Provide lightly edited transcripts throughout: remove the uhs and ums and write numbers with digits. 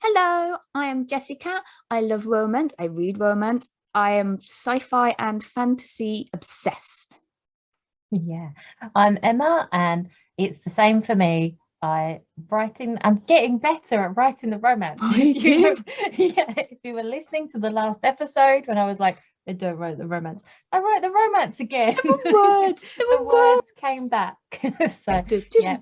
Hello, I am Jessica. I love romance. I read romance. I am sci-fi and fantasy obsessed. Yeah, I'm Emma, and it's the same for me. I'm getting better at writing the romance. Fighting. Yeah, if you were listening to the last episode when I was like, I don't write the romance, I wrote the romance again. There were words. There The were words words. came back. So yeah,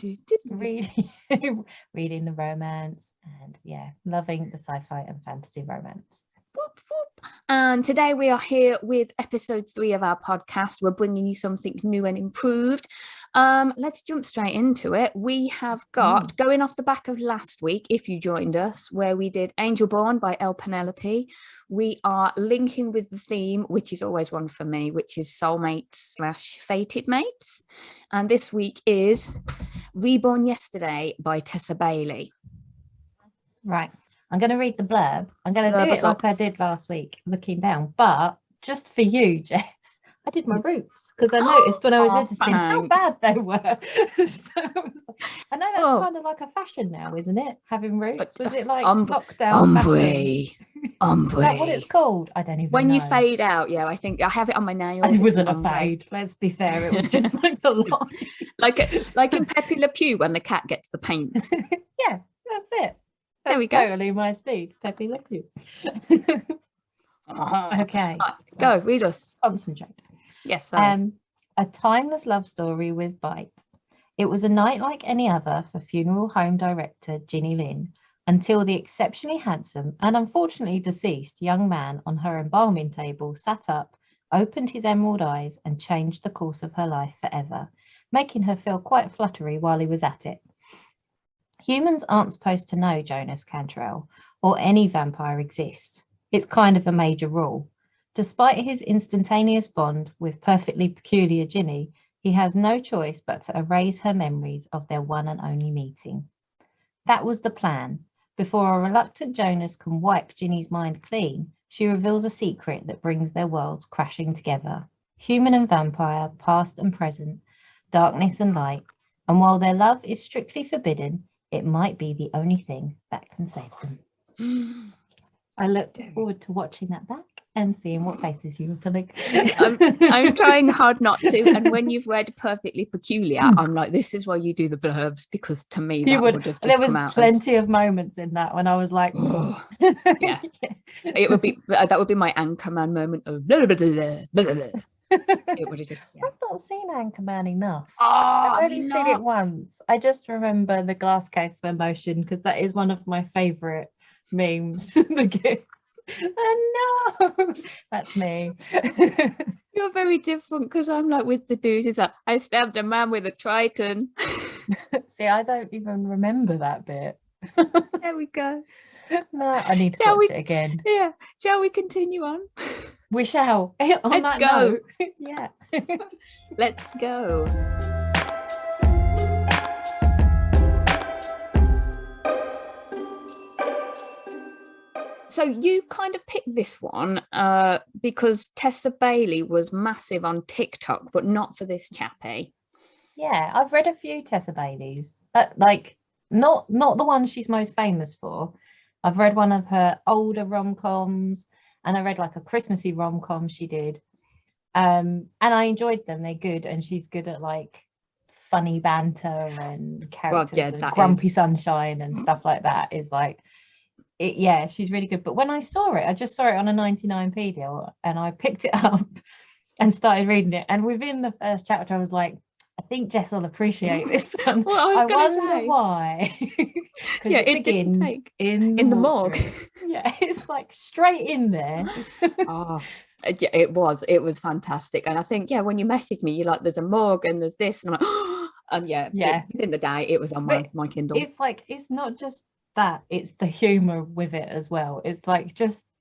reading reading the romance and yeah, loving the sci-fi and fantasy romance. Whoop, whoop. And today we are here with episode 3 of our podcast. We're bringing you something new and improved. Let's jump straight into it. We have got, going off the back of last week, if you joined us, where we did Angel Born by El Penelope, we are linking with the theme, which is always one for me, which is soulmates/fated mates. And this week is Reborn Yesterday by Tessa Bailey. Right. I'm going to read the blurb. I'm going to do it like I did last week, looking down. But just for you, Jess, I did my roots because I noticed when I was editing how bad they were. So I know that's kind of like a fashion now, isn't it? Having roots. Was it like lockdown fashion? Ombre. Is that what it's called? I don't even know. When you fade out, yeah, I think I have it on my nails. It wasn't a fade. Let's be fair. It was just like the line. like in Pepe Le Pew when the cat gets the paint. Yeah, that's it. There we go. Totally my speed. Pepe Le Pew. Okay. Go, read us. Concentrate. Yes. A timeless love story with bite. It was a night like any other for funeral home director Ginny Lynn until the exceptionally handsome and unfortunately deceased young man on her embalming table sat up, opened his emerald eyes and changed the course of her life forever, making her feel quite fluttery while he was at it. Humans aren't supposed to know Jonas Cantrell or any vampire exists. It's kind of a major rule. Despite his instantaneous bond with perfectly peculiar Ginny, he has no choice but to erase her memories of their one and only meeting. That was the plan. Before a reluctant Jonas can wipe Ginny's mind clean, she reveals a secret that brings their worlds crashing together. Human and vampire, past and present, darkness and light, and while their love is strictly forbidden, it might be the only thing that can save them. I look forward to watching that back and seeing what faces you were pulling. I'm trying hard not to. And when you've read Perfectly Peculiar, I'm like, this is why you do the blurbs, because to me that would have just come out. There was plenty of moments in that when I was like, oh. Yeah. It would be that would be my Anchorman moment of blah, blah, blah, blah, blah. It would have just. Yeah. I've not seen Anchorman enough. Oh, I've only seen it once. I just remember the glass case of emotion because that is one of my favourite memes. Oh no, that's me. You're very different because I'm like with the dudes. It's like I stabbed a man with a Triton. See, I don't even remember that bit. There we go. No, I need to watch it again. Yeah. Shall we continue on? We shall. Let's go. Yeah. Let's go. So you kind of picked this one because Tessa Bailey was massive on TikTok, but not for this chappie. Yeah, I've read a few Tessa Baileys, like not the one she's most famous for. I've read one of her older rom-coms, and I read like a Christmassy rom-com she did. And I enjoyed them. They're good, and she's good at like funny banter and characters and grumpy sunshine and stuff like that. Is like it, yeah, she's really good. But when I saw it, I just saw it on a 99p deal, and I picked it up and started reading it. And within the first chapter, I was like, I think Jess will appreciate this one. Well, I wonder why. Yeah, it begins in the morgue. Yeah, it's like straight in there. Oh, yeah, it was fantastic. And I think, yeah, when you messaged me, you're like, there's a morgue and there's this, and I'm like, oh, and yeah, in the day, it was on my Kindle. It's like, it's not just that, it's the humor with it as well. It's like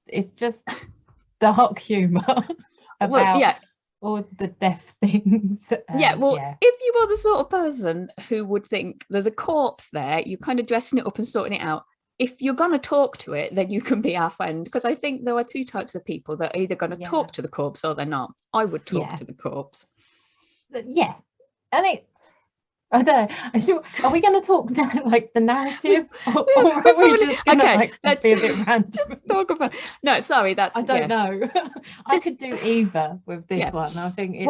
it's just dark humor about all the deaf things. If you are the sort of person who would think there's a corpse there, you're kind of dressing it up and sorting it out. If you're going to talk to it, then you can be our friend, because I think there are two types of people that are either going to talk to the corpse or they're not. I would talk to the corpse. Yeah. And I don't know. Are we going to talk now, like the narrative, or are we just going to let's be a bit random? Talk about. No, sorry, that's. I don't know. I could do either with this one. I think it's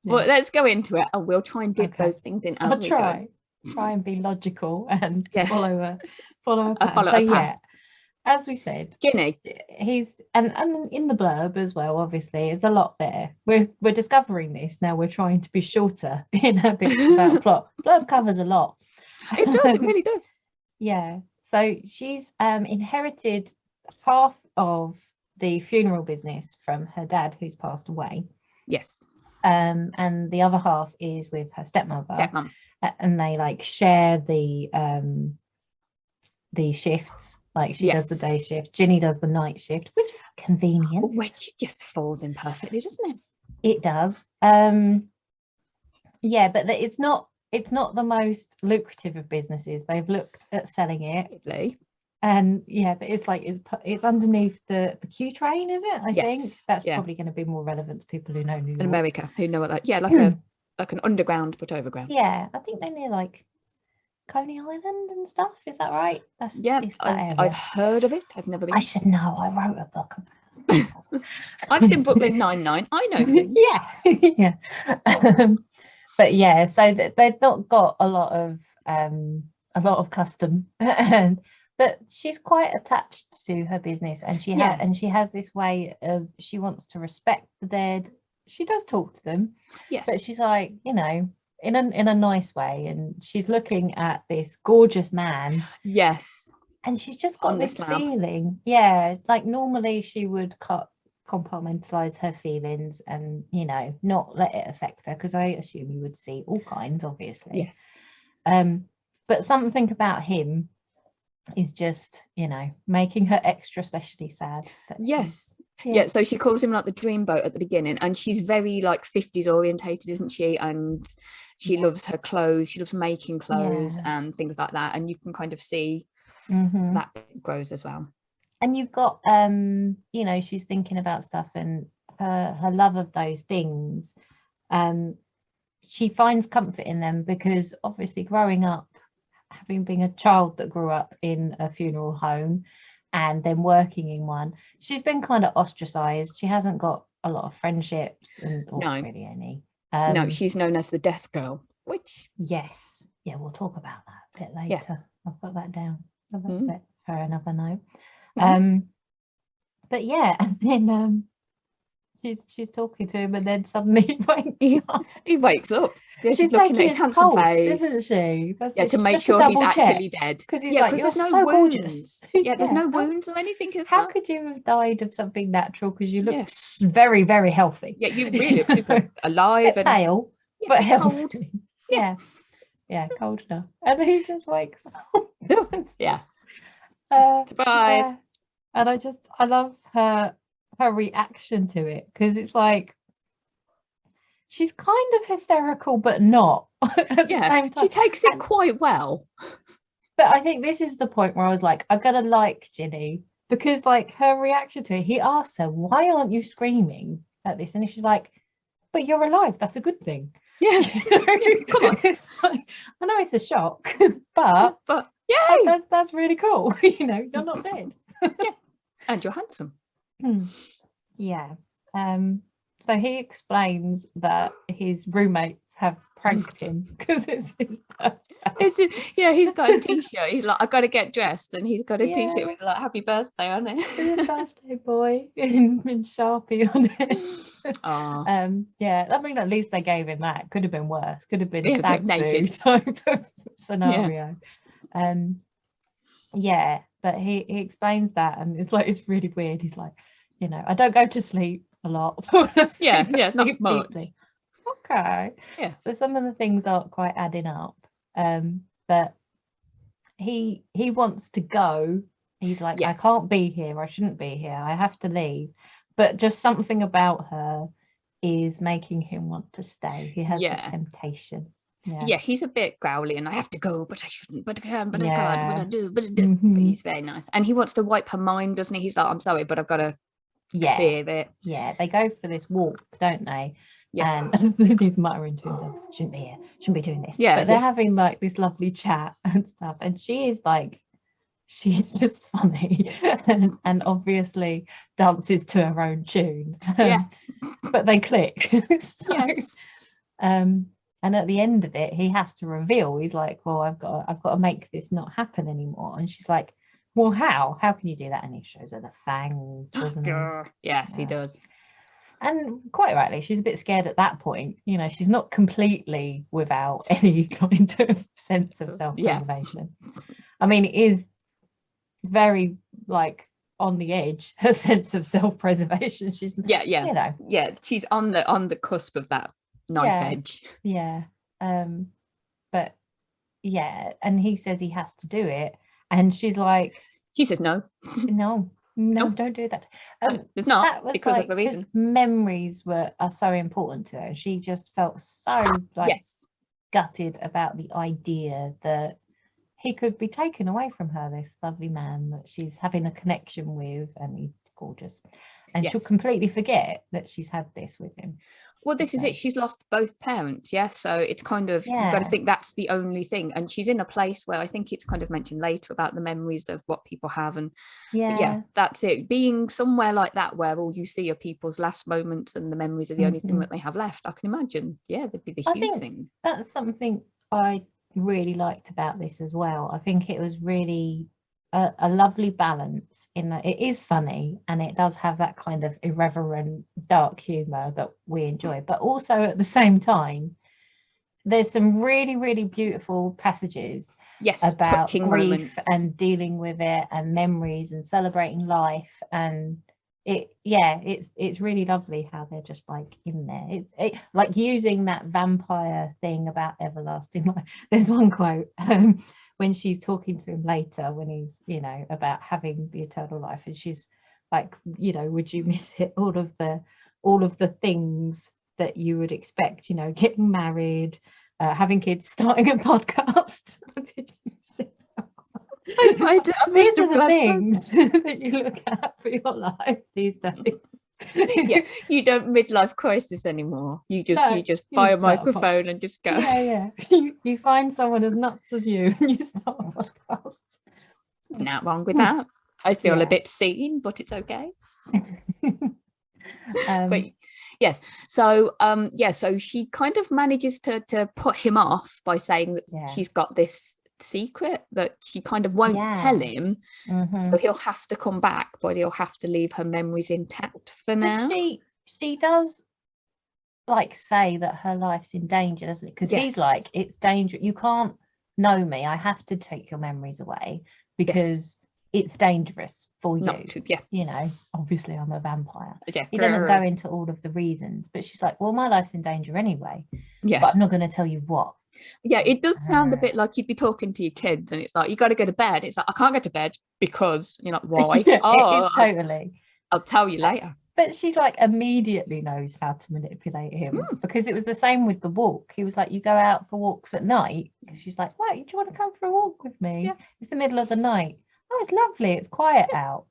Well, let's go into it, and we'll try and dip those things in as we try and be logical and follow a path. Yeah, as we said, Ginny, he's and in the blurb as well, obviously there's a lot there. We're discovering this now. We're trying to be shorter in a bit about plot. Blurb covers a lot. It does, it really does. Yeah, so she's inherited half of the funeral business from her dad, who's passed away. Yes. And the other half is with her stepmom, and they like share the shifts. Like she does the day shift, Ginny does the night shift, which is convenient. Which just falls in perfectly, doesn't it? It does. Yeah, but it's not the most lucrative of businesses. They've looked at selling it, and but it's underneath the Q train, is it? I think that's probably going to be more relevant to people who know New York. In America, who know what that. Yeah, like an underground but overground. Yeah, I think they're near like Coney Island and stuff. Is that right? I've heard of it. I've never been. I should know. I wrote a book about it. I've seen Brooklyn Nine-Nine. I know things. Yeah. But yeah, so they've not got a lot of custom, but she's quite attached to her business, and she has this way of, she wants to respect the dead. She does talk to them, but she's like, in a nice way, and she's looking at this gorgeous man, and she's just got this feeling, like normally she would compartmentalize her feelings and not let it affect her, because I assume you would see all kinds, obviously, but something about him is just making her extra specially sad. So she calls him like the dreamboat at the beginning, and she's very like 50s orientated, isn't she? And she loves her clothes, she loves making clothes and things like that, and you can kind of see that grows as well. And you've got she's thinking about stuff, and her love of those things, she finds comfort in them, because obviously growing up, having been a child that grew up in a funeral home and then working in one, she's been kind of ostracized. She hasn't got a lot of friendships, and not really any. No, she's known as the death girl, which we'll talk about that a bit later. I've got that down a little bit for another note. But and then she's talking to him, and then suddenly he wakes up. She's looking at his handsome face, isn't she? To make sure he's actually dead, because there's no wounds. There's no wounds or anything. How could you have died of something natural? Because you look very, very healthy. You really look super alive and pale, but healthy. Cold enough. And he just wakes up. Surprise. And I love her reaction to it, because it's like she's kind of hysterical, but not. She takes it quite well. But I think this is the point where I was like, I'm gonna like Ginny, because like her reaction to it, he asks her, why aren't you screaming at this? And she's like, but you're alive, that's a good thing. Come on. It's like, I know it's a shock, but that's really cool. You're not dead. And you're handsome. So he explains that his roommates have pranked him, because it's his birthday. He's got a t-shirt. He's like, I gotta get dressed, and he's got a t-shirt with like happy birthday on it. It's a birthday boy in Sharpie on it. I mean, at least they gave him that. Could have been worse. Could have been a stag naked type of scenario. But he explains that, and it's really weird. He's like, I don't go to sleep a lot. It's not much. Deeply. Okay. So some of the things aren't quite adding up. But he wants to go. He's like, I can't be here. I shouldn't be here. I have to leave. But just something about her is making him want to stay. He has the temptation. He's a bit growly, and I have to go, but I shouldn't, but I can, but I can't, but I do, but I do. But he's very nice, and he wants to wipe her mind, doesn't he? He's like, I'm sorry, but I've got to clear it. They go for this walk, don't they? Yes. And he's muttering to himself, shouldn't be here, shouldn't be doing this. Yeah, But they're yeah. having like this lovely chat and stuff. And she's just funny and obviously dances to her own tune. Yeah. But they click. So, Yes. and at the end of it, he has to reveal, he's like, well, I've got to make this not happen anymore. And she's like, well, how can you do that? And he shows her the fangs, doesn't he? Yes, he does. And quite rightly, she's a bit scared at that point. You know, she's not completely without any kind of sense of self-preservation. I mean, it is very like on the edge, her sense of self-preservation. She's you know, she's on the cusp of that knife edge. But yeah, and he says he has to do it, and she says no, don't do that. It's not, that was because of the reason. Memories are so important to her. She just felt so gutted about the idea that he could be taken away from her, this lovely man that she's having a connection with, and he's gorgeous, and she'll completely forget that she's had this with him. Well, this is it. She's lost both parents, so it's kind of, you've got to think that's the only thing. And she's in a place where I think it's kind of mentioned later about the memories of what people have, and that's it. Being somewhere like that where all you see are people's last moments and the memories are the only thing that they have left, I can imagine that'd be the huge thing. That's something I really liked about this as well. I think it was really a lovely balance in that it is funny and it does have that kind of irreverent dark humor that we enjoy, but also at the same time there's some really, really beautiful passages about grief moments, and dealing with it, and memories, and celebrating life. And it's really lovely how they're just like in there. It's like using that vampire thing about everlasting life. There's one quote when she's talking to him later, when he's, you know, about having the eternal life, and she's like, you know, would you miss it, all of the things that you would expect, you know, getting married, having kids, starting a podcast. Did you see that? These are the things that you look at for your life these days. You don't midlife crisis anymore. You just buy a microphone and just go. You find someone as nuts as you and you start a podcast. Not wrong with that. I feel a bit seen, but it's okay. But yes, so so she kind of manages to put him off by saying that she's got this secret that she kind of won't tell him, so he'll have to come back, but he'll have to leave her memories intact for now. She does like say that her life's in danger, doesn't it? Because he's like, it's dangerous, you can't know me, I have to take your memories away because it's dangerous for you. Not to, you know, obviously I'm a vampire. He doesn't go into all of the reasons, but she's like, well, my life's in danger anyway, but I'm not going to tell you what. It does sound a bit like you'd be talking to your kids and it's like, you got to go to bed. It's like, I can't go to bed because, you're like, why? Totally. I'll tell you later. But she's like immediately knows how to manipulate him, because it was the same with the walk. He was like, you go out for walks at night, because she's like, what, do you want to come for a walk with me? It's the middle of the night. Oh, it's lovely, it's quiet out.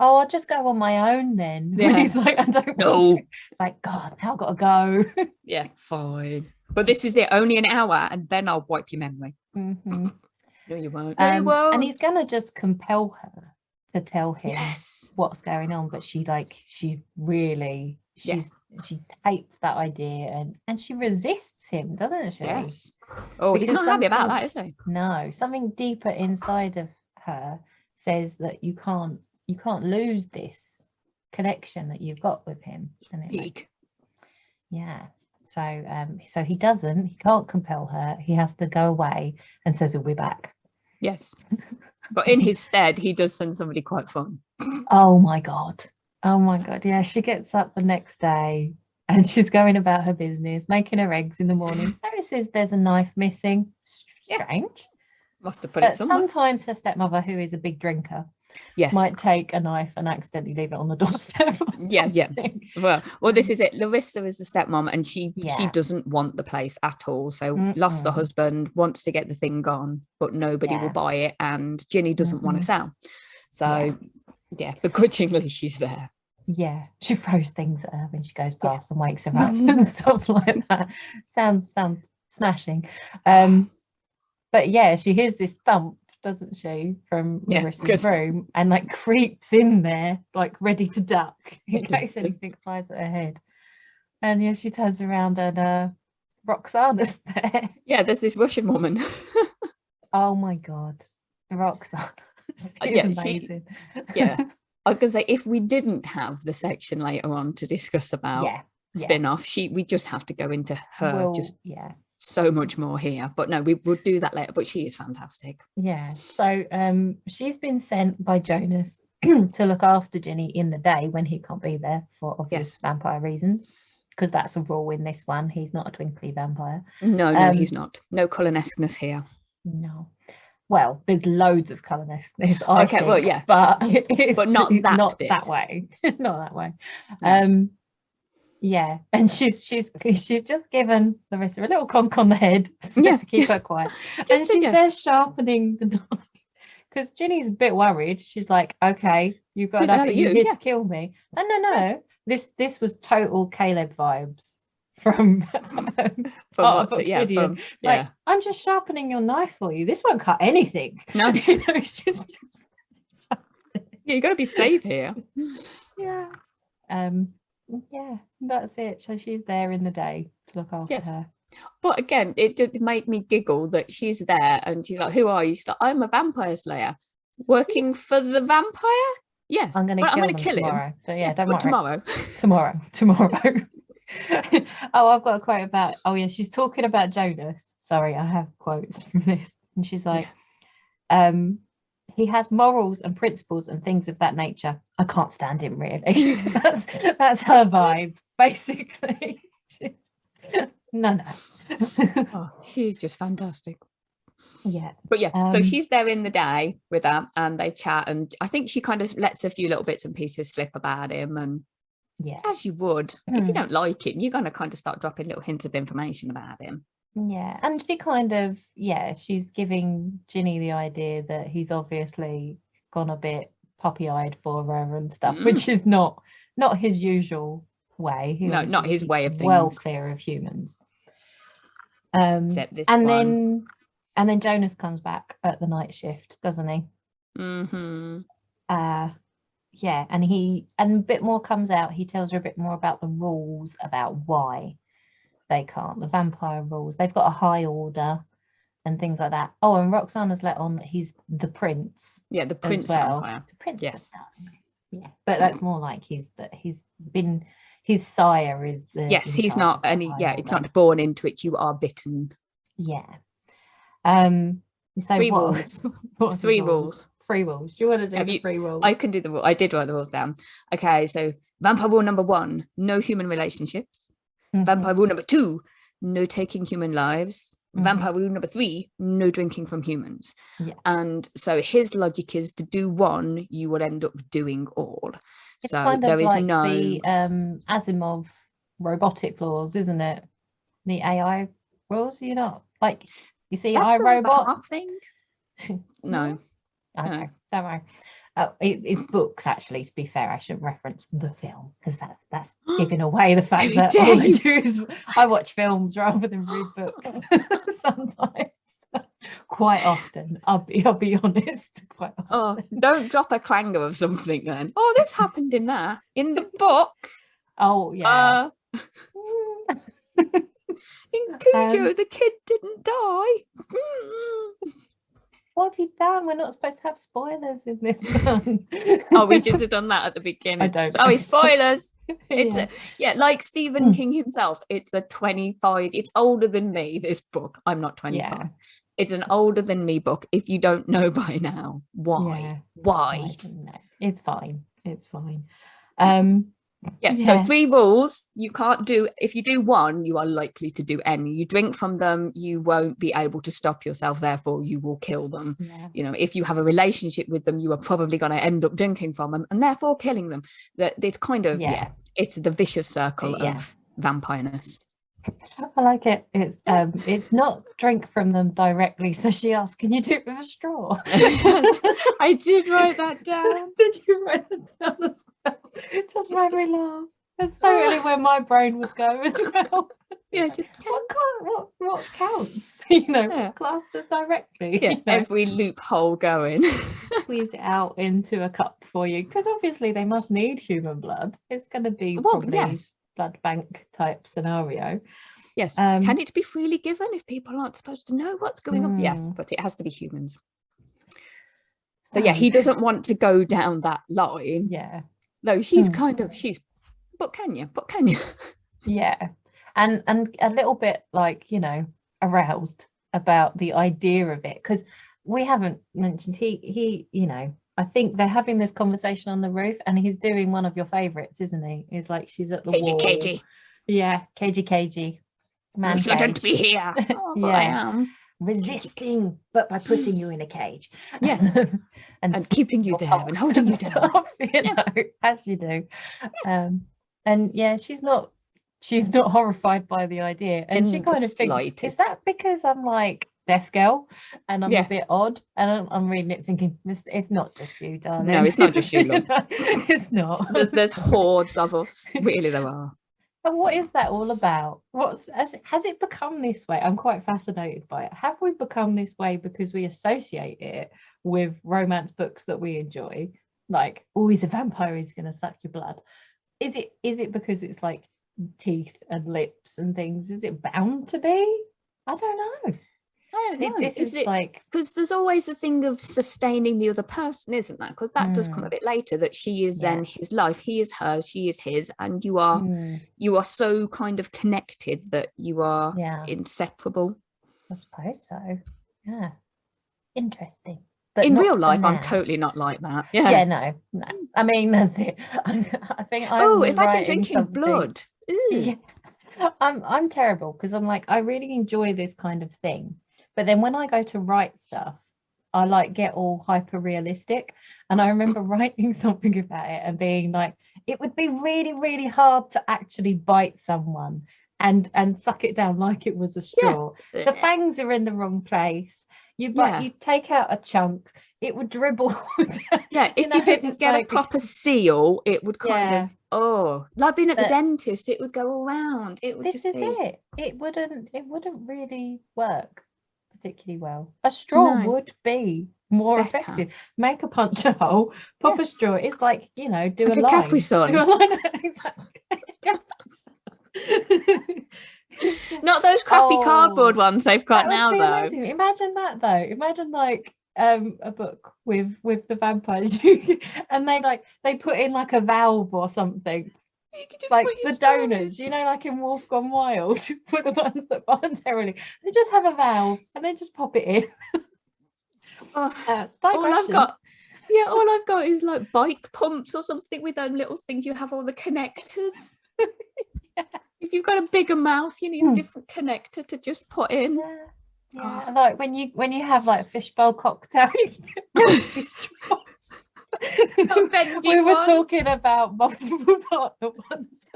Oh, I'll just go on my own then. He's like, I don't know. It's like, God, now I've got to go. Fine. But this is it, only an hour, and then I'll wipe your memory. No, you won't. No, you won't. And he's gonna just compel her to tell him what's going on, but she hates that idea, and she resists him, doesn't she? Oh, he's not happy about that, is he? No, something deeper inside of her says that you can't lose this connection that you've got with him. And big. So he can't compel her. He has to go away and says he'll be back. Yes. But in his stead, he does send somebody quite fun. Oh my God. Yeah, she gets up the next day and she's going about her business, making her eggs in the morning. Notices there's a knife missing. Strange. Must have put it somewhere. Sometimes her stepmother, who is a big drinker, might take a knife and accidentally leave it on the doorstep. Well, this is it. Larissa is the stepmom, and she doesn't want the place at all. So lost the husband, wants to get the thing gone, but nobody will buy it, and Ginny doesn't want to sell. So begrudgingly she's there. Yeah, she throws things at her when she goes past and wakes her up and stuff like that. Sounds smashing. But yeah, she hears this thump, doesn't she, from Larissa's room, and like creeps in there, like ready to duck in case anything flies at her head. And yeah, she turns around and Roxana's there. Yeah, there's this Russian woman. Oh my God, Roxana. She's amazing. I was going to say, if we didn't have the section later on to discuss about spin-off, we just have to go into her so much more here. But no, we will do that later. But she is fantastic. Yeah. So she's been sent by Jonas to look after Ginny in the day when he can't be there for obvious vampire reasons. Because that's a rule in this one. He's not a twinkly vampire. No, he's not. No colonesqueness here. No. Well, there's loads of colonesqueness. Okay, well, yeah. But not that way. Not that way. No. Yeah. And she's just given Larissa a little conk on the head to keep her quiet. And she's there sharpening the knife. Because Ginny's a bit worried. She's like, okay, you've got enough in you here to kill me. No. This was total Caleb vibes from Obsidian. Like, I'm just sharpening your knife for you. This won't cut anything. No, it's just you got to be safe here. Yeah. That's it. So she's there in the day to look after her. But again, it did make me giggle that she's there and she's like, "Who are you?" She's like, "I'm a vampire slayer, working for the vampire." Yes, I'm going to kill him tomorrow. So yeah, don't worry. Tomorrow. Oh, I've got a quote about. Oh yeah, she's talking about Jonas. Sorry, I have quotes from this, and she's like, he has morals and principles and things of that nature. I can't stand him really. that's her vibe, basically. No. She's just fantastic. Yeah. But so she's there in the day with her and they chat, and I think she kind of lets a few little bits and pieces slip about him, and as you would. If you don't like him, you're going to kind of start dropping little hints of information about him. Yeah, and she kind of she's giving Ginny the idea that he's obviously gone a bit puppy-eyed for her and stuff, which is not his usual way. Not his way of things. Well clear of humans. And then Jonas comes back at the night shift, doesn't he? Mm-hmm. And a bit more comes out. He tells her a bit more about the rules, about why they can't. The vampire rules. They've got a high order and things like that. Oh, and Roxana's let on that he's the prince. Yeah, the prince vampire. The prince. Yes. Yeah, but that's more like his sire is the. Yes, he's not any. Yeah, it's not born into it. You are bitten. Yeah. So three rules. Three rules. Do you want to do the 3 rules? I can do the rule. I did write the rules down. Okay, so vampire rule number 1: no human relationships. Vampire rule number 2: no taking human lives. Vampire rule number 3: no drinking from humans. And so his logic is to do one, you will end up doing all. It's so kind there of is like no the Asimov robotic laws, isn't it? The AI rules. You not like you see iRobot thing? No. Okay, don't worry. It's books, actually. To be fair, I should reference the film because that's giving away the fact that all I do is I watch films rather than read books. Sometimes, quite often. I'll be honest. Quite often. Oh, don't drop a clanger of something then. Oh, this happened in the book. Oh yeah. In Cujo, the kid didn't die. What have you done? We're not supposed to have spoilers in this one. Oh, we should have done that at the beginning. I don't. Sorry, spoilers. It's like Stephen King himself. It's a 25. It's older than me. This book. I'm not 25. Yeah. It's an older than me book. If you don't know by now, why? Yeah. Why? No, it's fine. It's fine. So 3 rules you can't do. If you do one, you are likely to do any. You drink from them, you won't be able to stop yourself, therefore you will kill them. If you have a relationship with them, you are probably going to end up drinking from them and therefore killing them. That it's kind of it's the vicious circle of vampireness. I like it. It's not drink from them directly. So she asked, "Can you do it with a straw?" I did write that down. Did you write that down as well? It just made me laugh. That's totally where my brain would go as well. Yeah, just what counts? What's classed as directly? Yeah, every loophole going. Squeeze it out into a cup for you, because obviously they must need human blood. It's going to be probably blood bank type scenario. Yes. Can it be freely given if people aren't supposed to know what's going on? Yes, but it has to be humans. So yeah, he doesn't want to go down that line. Yeah. No, she's but can you? Yeah. And a little bit like, aroused about the idea of it, because we haven't mentioned he I think they're having this conversation on the roof, and he's doing one of your favorites, isn't he? He's like, she's at the wall. Cagey. Yeah, cagey. Man, you shouldn't be here. Oh, but I am resisting, but by putting you in a cage. Yes. and keeping you there and holding you down. As you do. And yeah, she's not horrified by the idea, and she kind of thinks, is that because I'm like deaf girl and I'm a bit odd? And I'm reading it thinking, it's not just you, darling. No, it's not just you, love. It's not. There's hordes of us. Really, there are. And what is that all about? Has it become this way? I'm quite fascinated by it. Have we become this way because we associate it with romance books that we enjoy? Like, oh, he's a vampire, he's going to suck your blood. Is it because it's like teeth and lips and things? Is it bound to be? I don't know. Is it like, because there's always the thing of sustaining the other person, isn't there? Because that does come a bit later, that she is then his life, he is hers, she is his, and you are so kind of connected that you are inseparable. I suppose so. Yeah, interesting. But in real life, I'm totally not like that. No. I mean, that's it. I think imagine drinking blood. Yeah. I'm terrible, because I'm like, I really enjoy this kind of thing, but then when I go to write stuff, I like get all hyper realistic. And I remember writing something about it and being like, it would be really, really hard to actually bite someone and suck it down like it was a straw. The fangs are in the wrong place. You take out a chunk, it would dribble. If you didn't get a proper seal, it would kind of like being at the dentist, it would go around. It would it wouldn't really work particularly well. A straw would be more effective. Make a puncture hole, pop a straw. It's like, do like a line. Capri Sun. Not those crappy cardboard ones they've got now, though. Amazing. Imagine that, though. Imagine like a book with the vampires, and they put in like a valve or something, like the donors, like in Wolf Gone Wild, for the ones that voluntarily, they just have a valve and then just pop it in. All I've got is like bike pumps or something with those little things you have all the connectors. If you've got a bigger mouth, you need a different connector to just put in. Like when you have like fishbowl cocktail. We were talking about multiple partner ones.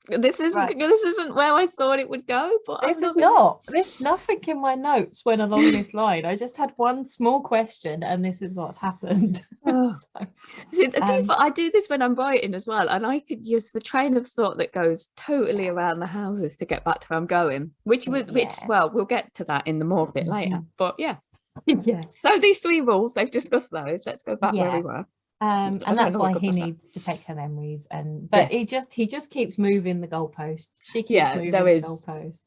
This isn't where I thought it would go, but there's nothing in my notes went along this line. I just had one small question, and this is what's happened. I do this when I'm writing as well, and I could use the train of thought that goes totally around the houses to get back to where I'm going, which we'll get to that in the more bit later, but so these 3 rules, they've discussed those. Let's go back where we were. And that's why he needs to take her memories, but he just keeps moving the goalpost. She keeps moving the goalpost.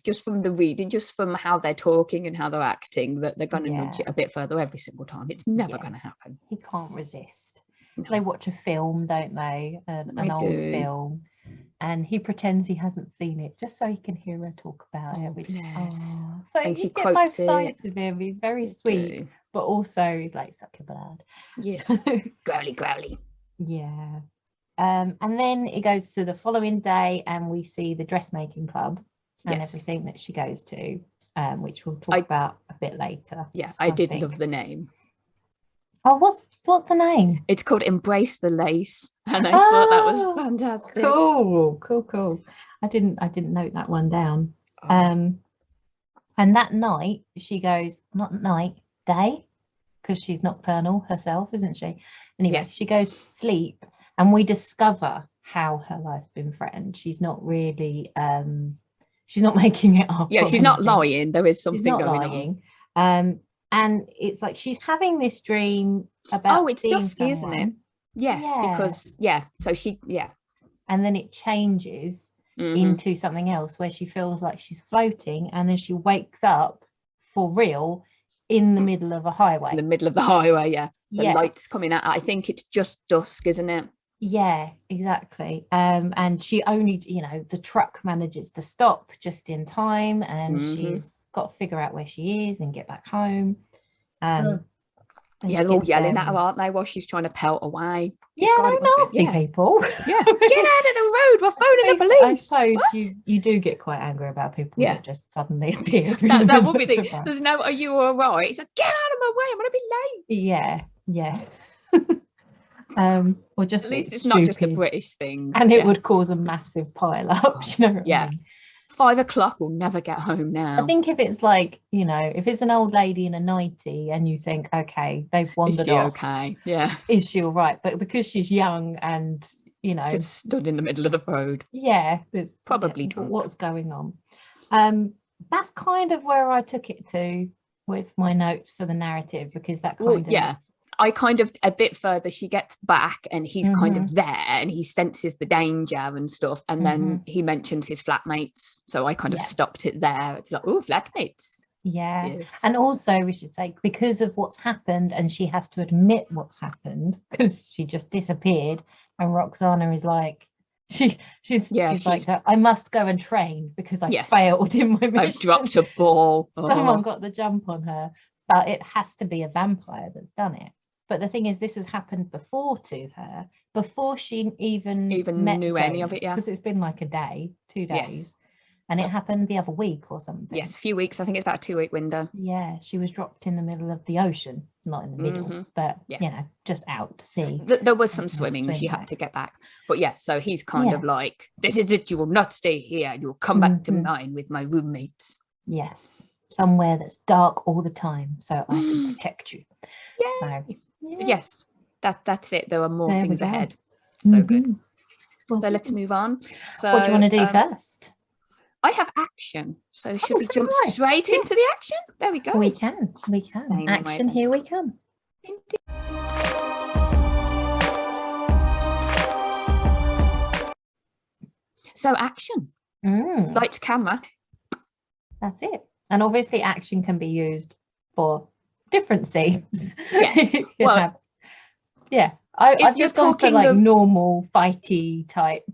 Just from the reading, just from how they're talking and how they're acting, that they're going to nudge it a bit further every single time. It's never going to happen. He can't resist. They watch a film, don't they? An old film, and he pretends he hasn't seen it just so he can hear her talk about it. Which so and you get both sides of him. He's very sweet, but also he's like, suck your blood. Yes. Growly. Yeah. And then it goes to the following day, and we see the dressmaking club and everything that she goes to, which we'll talk about a bit later. I did love the name. Oh, what's the name? It's called Embrace the Lace, and I thought that was fantastic. Cool. I didn't note that one down. And that night she goes, not night, day, because she's nocturnal herself, isn't she? Anyway, Yes. she goes to sleep and we discover how her life's been threatened. She's not really she's not making it up. Yeah, she's not lying. There is something going lying. On. And it's like she's having this dream about it's seeing dusky, someone. isn't it? Yes, because so she and then it changes into something else where she feels like she's floating, and then she wakes up for real in the middle of a highway. In the middle of the highway, the lights coming out. I think it's just dusk, isn't it? Yeah, exactly. And she only, the truck manages to stop just in time, and she's got to figure out where she is and get back home. They're all yelling at her, aren't they, while she's trying to pelt away? Yeah, nasty people. Yeah, get out of the road, we're phoning the police. I suppose you do get quite angry about people that just suddenly appear. that would be the there's no, are you all right? It's like, get out of my way, I'm going to be late. Yeah. Or just at least it's stupid. Not just a British thing. And it would cause a massive pile up, you know what I mean? 5 o'clock, we'll never get home now. I think if it's like, if it's an old lady in a 90 and you think, okay, they've wandered off. Is she okay? Yeah. Is she all right? But because she's young and, just stood in the middle of the road. Yeah. It's probably drunk. What's going on? That's kind of where I took it to with my notes for the narrative, because that kind of... I kind of, a bit further, she gets back and he's kind of there and he senses the danger and stuff. And then he mentions his flatmates. So I kind of stopped it there. It's like, oh, flatmates. Yeah. Yes. And also we should say, because of what's happened, and she has to admit what's happened because she just disappeared. And Roxana is like, she's like, I must go and train because I failed in my mission. I've dropped a ball. Someone got the jump on her. But it has to be a vampire that's done it. But the thing is, this has happened before to her, before she even met knew James, any of it, because it's been like a day, 2 days, and it happened the other week or something. Yes, a few weeks. I think it's about a 2-week window. Yeah, she was dropped in the middle of the ocean, not in the middle, but just out to sea. There was some swimming. She had to get back, but so he's kind of like, this is it. You will not stay here. You will come back to mine with my roommates. Yes, somewhere that's dark all the time, so I can protect you. Yeah. So, yes, that's it. There are more things ahead. So good. Well, so let's move on. So what do you want to do first? I have action. So should we jump straight into the action? There we go. We can. Action, here we come. So action. Lights, camera. That's it. And obviously action can be used for different scenes. Yes. Well, I've just gone for like normal fighty type,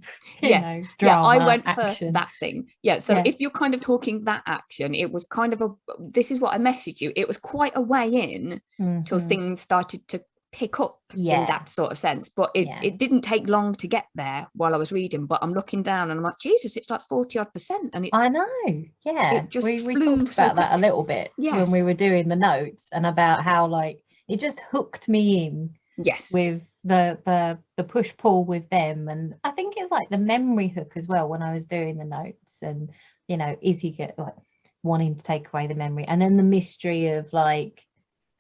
drama, I went action. For that thing. So if you're kind of talking that action, it was kind of this is what I messaged you, it was quite a way in till things started to pick up in that sort of sense, but it didn't take long to get there while I was reading. But I'm looking down and I'm like, Jesus, it's like 40% and it's, I know, it just we talked about that a little bit when we were doing the notes, and about how like it just hooked me in with the push pull with them. And I think it's like the memory hook as well when I was doing the notes, and is he get like wanting to take away the memory, and then the mystery of like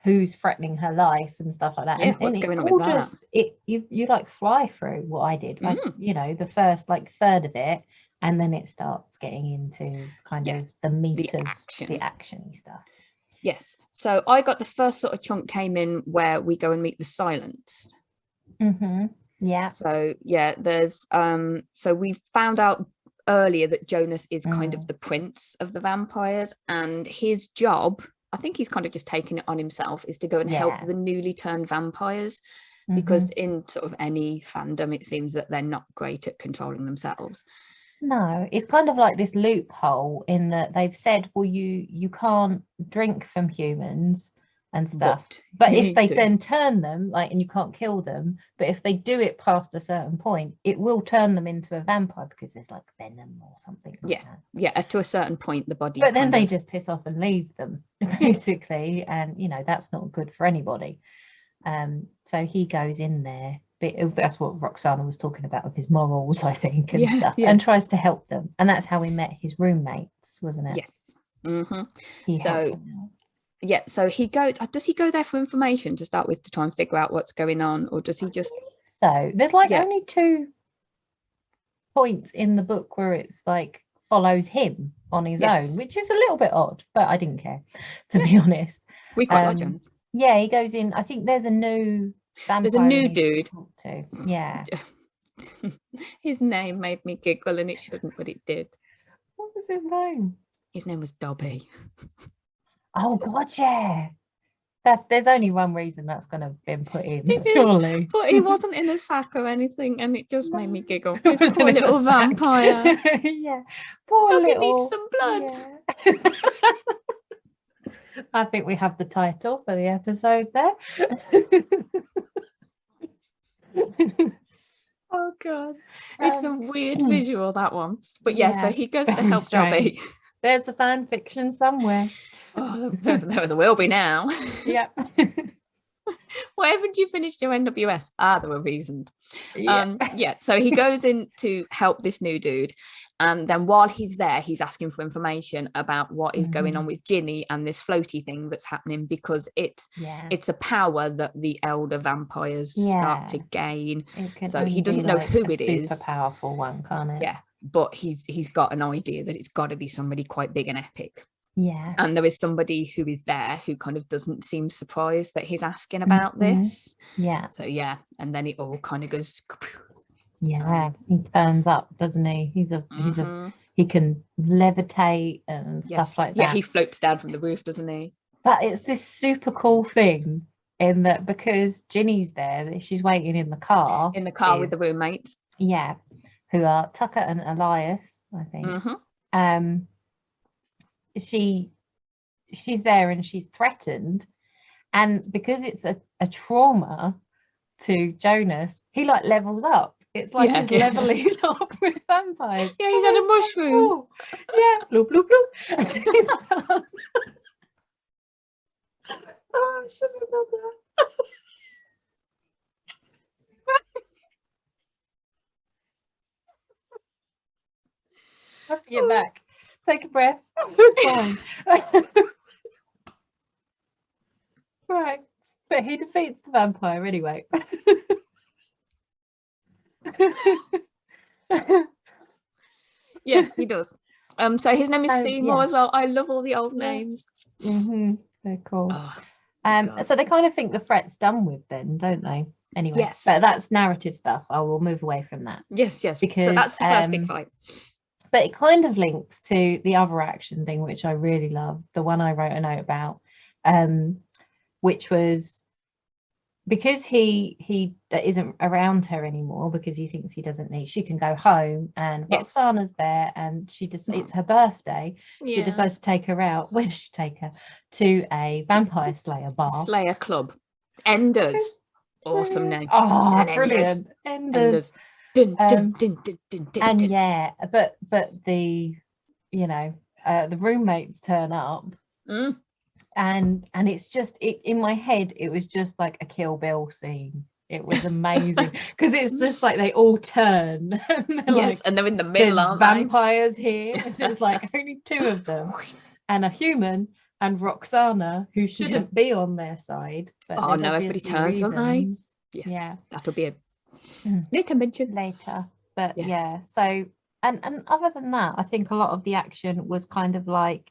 who's threatening her life and stuff like that. And what's going on with that? You like fly through what I did, like the first like third of it, and then it starts getting into kind of the meat of the actiony stuff. Yes. So I got the first sort of chunk came in where we go and meet the Silenced. Yeah. So there's so we found out earlier that Jonas is kind of the prince of the vampires, and his job, I think he's kind of just taken it on himself, is to go and help the newly turned vampires, because in sort of any fandom it seems that they're not great at controlling themselves. No, it's kind of like this loophole in that they've said, well, you can't drink from humans and stuff, but if they then turn them, like, and you can't kill them, but if they do it past a certain point, it will turn them into a vampire because there's like venom or something like that. To a certain point the body, but then they just piss off and leave them basically, and that's not good for anybody. So he goes in there, but that's what Roxana was talking about with his morals, I think, and stuff, and tries to help them, and that's how we met his roommates, wasn't it? Yes. He helped So them out. yeah, so does he go there for information to start with to try and figure out what's going on, or does he just So there's like yeah only 2 points in the book where it's like follows him on his own, which is a little bit odd, but I didn't care, to be honest. we quite like Jonas. Yeah, he goes in. I think there's a new vampire. There's a new dude. To. Yeah. His name made me giggle, and it shouldn't, but it did. What was his name? His name was Dobby. Oh God, yeah. There's only one reason that's going to have been put in, surely. But he wasn't in a sack or anything, and it just made me giggle. This poor little vampire. Yeah, poor Dobby little. needs some blood. Yeah. I think we have the title for the episode there. Oh God, it's a weird visual, that one. But yeah, so he goes to help Dobby. There's a fan fiction somewhere. Oh, there will be now. Yep. Why haven't you finished your NWS? There were reasons. Yeah. So he goes in to help this new dude, and then while he's there, he's asking for information about what is going on with Ginny and this floaty thing that's happening, because it's a power that the elder vampires start to gain. So he doesn't know who it is. Super powerful one, can't it? Yeah, but he's got an idea that it's got to be somebody quite big and epic. Yeah. And there is somebody who is there who kind of doesn't seem surprised that he's asking about this. Yeah. So yeah, and then it all kind of goes. Yeah, he turns up, doesn't he? He can levitate and stuff like that. Yeah, he floats down from the roof, doesn't he? But it's this super cool thing in that, because Ginny's there, she's waiting in the car. In the car with the roommates. Yeah, who are Tucker and Elias, I think. She's there and she's threatened, and because it's a trauma to Jonas, he like levels up. It's like he's leveling up with vampires. Yeah, he's had a mushroom. Oh, yeah, bloop bloop bloop. Oh, I should have done that. I have to get back. Take a breath. Fine. Right. But he defeats the vampire anyway. Yes, he does. So his name is Seymour as well. I love all the old names. Very cool. So they kind of think the threat's done with then, don't they? Anyway, yes. But that's narrative stuff. I will move away from that. Yes, because so that's the first big fight. But it kind of links to the other action thing, which I really love, the one I wrote a note about, which was because he isn't around her anymore, because he thinks he doesn't need, she can go home, and Roxana's there, and it's her birthday. She decides to take her out. Where does she take her? To a vampire slayer bar. Slayer club. Enders. Awesome name. Oh, brilliant. Enders. And yeah, but the the roommates turn up, and it's just in my head it was just like a Kill Bill scene. It was amazing because it's just like they all turn and and they're in the middle, aren't vampires here, and there's like only 2 of them and a human and Roxana, who shouldn't be on their side, but no, everybody turns, don't they? Yeah, that'll be a later mention later. But so and other than that, I think a lot of the action was kind of like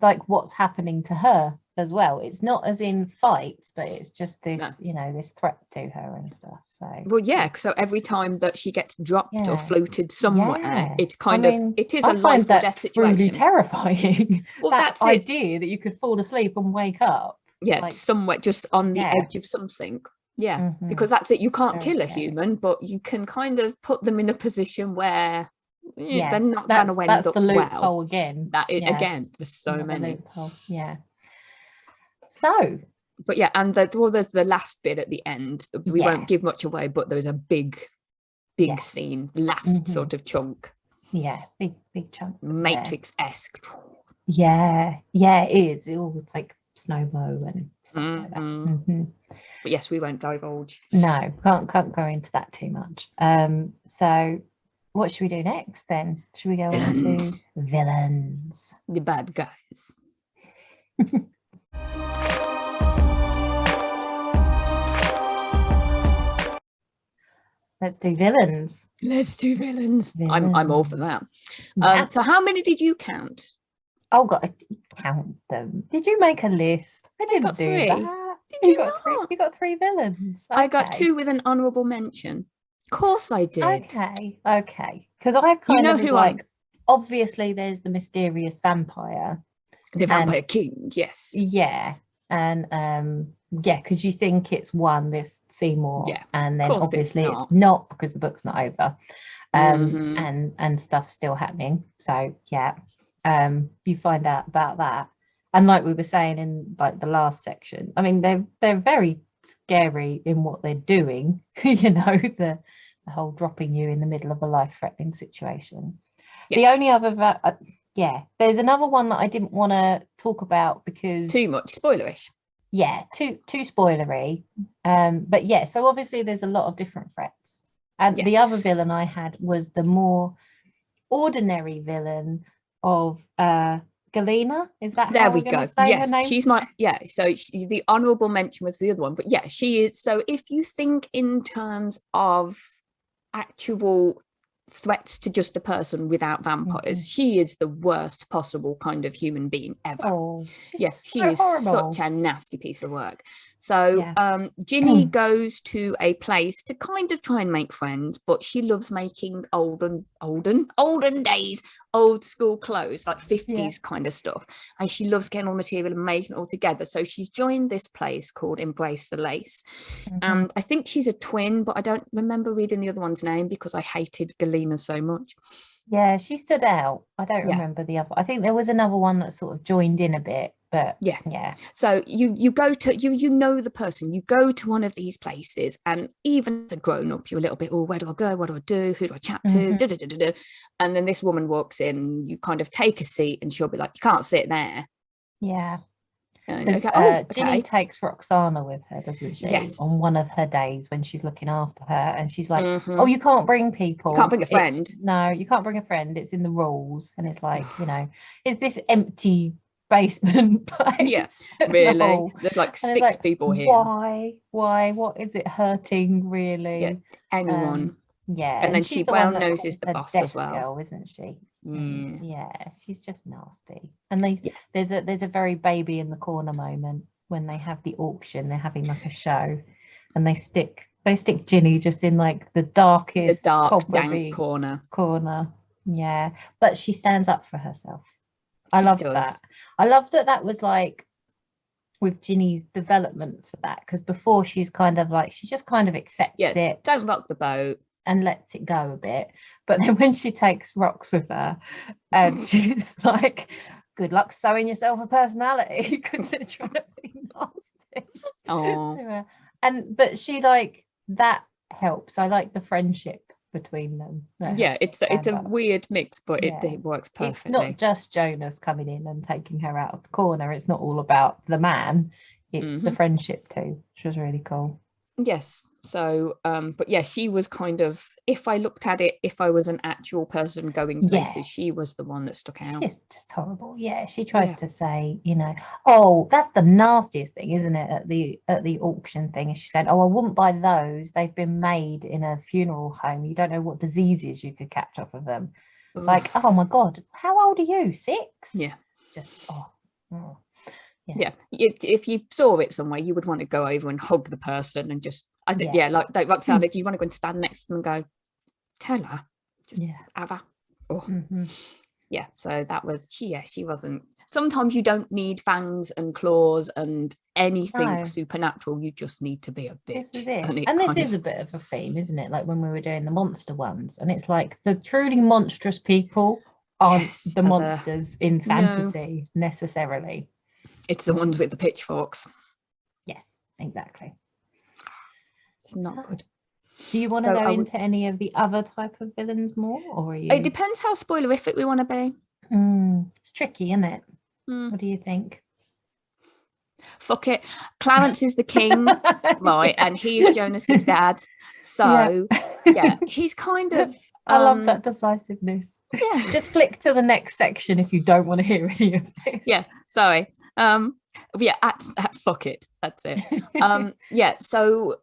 like what's happening to her as well. It's not as in fights, but it's just this this threat to her and stuff. So so every time that she gets dropped or floated somewhere, it's kind of it is a life or death situation. Really terrifying. Well, that's idea that you could fall asleep and wake up somewhere just on the edge of something. Because that's it. You can't kill a human, but you can kind of put them in a position where they're not going to end up the loophole well. Again. That is again. There's so many. So, but and there's the last bit at the end. We won't give much away, but there's a big scene, last sort of chunk. Yeah, big chunk. Matrix-esque. Yeah, it is. It all like snow-mo and stuff like that. But yes, we won't divulge. No, can't go into that too much. So what should we do next then? Should we go on to villains? The bad guys. Let's do villains. Let's do villains. I'm all for that. Yeah. So how many did you count? Oh, got to count them. Did you make a list? I didn't got do three. that. Did you got three. not? You got 3 villains. Okay. I got 2 with an honourable mention. Of course I did. Okay. Because I kind of was who like, obviously there's the mysterious vampire. The Vampire King, yes. Yeah. And because you think it's this Seymour. Yeah. And then obviously it's not because the book's not over. And stuff's still happening. So yeah. You find out about that. And like we were saying in like the last section, I mean, they're very scary in what they're doing, the whole dropping you in the middle of a life-threatening situation. Yes. The only other there's another one that I didn't want to talk about because too much spoilerish. Yeah, too spoilery. But yeah, so obviously there's a lot of different threats. And the other villain I had was the more ordinary villain of Galena. Is that there how we we're go? Say yes, her name? She's my so the honourable mention was the other one, but yeah, she is. So if you think in terms of actual threats to just a person without vampires, she is the worst possible kind of human being ever. She is horrible. Such a nasty piece of work. So Ginny goes to a place to kind of try and make friends, but she loves making olden days, old school clothes, like 50s kind of stuff, and she loves getting all material and making it all together. So she's joined this place called Embrace the Lace, and I think she's a twin, but I don't remember reading the other one's name because I hated Galena so much. Yeah, she stood out. I don't remember the other. I think there was another one that sort of joined in a bit, but yeah. So you go to you know the person. You go to one of these places, and even as a grown up, you're a little bit, where do I go? What do I do? Who do I chat to? And then this woman walks in. You kind of take a seat, and she'll be like, "You can't sit there." Yeah. Okay. Ginny takes Roxana with her, doesn't she? Yes. On one of her days when she's looking after her, and she's like, "Oh, you can't bring people. You can't bring a friend. No, you can't bring a friend. It's in the rules." And it's like, it's this empty basement place. Yeah, really. There's like 6 people here. Why? What is it hurting? Really? Yeah. Anyone. And then she brown noses the boss as well, girl, isn't she? Yeah, she's just nasty. And there's a very baby in the corner moment when they have the auction. They're having like a show, and they stick Ginny just in like the dark dank corner. Yeah, but she stands up for herself. I love that. I love that was like with Ginny's development for that, because before she's kind of like, she just kind of accepts it, don't rock the boat and lets it go a bit. But then when she takes Rox with her, and she's like, good luck sewing yourself a personality, because they're trying to be nasty to her. But she that helps. I like the friendship between them. It's a weird mix, but it works perfectly. It's not just Jonas coming in and taking her out of the corner. It's not all about the man. It's the friendship too, which was really cool. Yes. So but yeah, she was kind of, if I looked at it, if I was an actual person going places, she was the one that stuck out. She's just horrible. Yeah, she tries to say, oh, that's the nastiest thing, isn't it, at the auction thing, and she's saying, oh, I wouldn't buy those, they've been made in a funeral home, you don't know what diseases you could catch off of them. Oof. Like, oh my god, how old are you, 6? Yeah, just yeah. If you saw it somewhere, you would want to go over and hug the person and just, I think, like Roxanne, if you want to go and stand next to them and go, tell her, just have her. Yeah, so that was, she wasn't. Sometimes you don't need fangs and claws and anything supernatural, you just need to be a bitch. This is it. And this is a bit of a theme, isn't it? Like when we were doing the monster ones, and it's like the truly monstrous people aren't the monsters in fantasy necessarily. It's the ones with the pitchforks. Yes, exactly. It's not good. Do you want to go into any of the other type of villains more, or are you? It depends how spoilerific we want to be. It's tricky, isn't it? What do you think? Fuck it. Clarence is the king, right? And he is Jonas's dad. So, he's kind of, I love that decisiveness. Yeah. Just flick to the next section if you don't want to hear any of this. Yeah, sorry. Fuck it. That's it. Yeah, so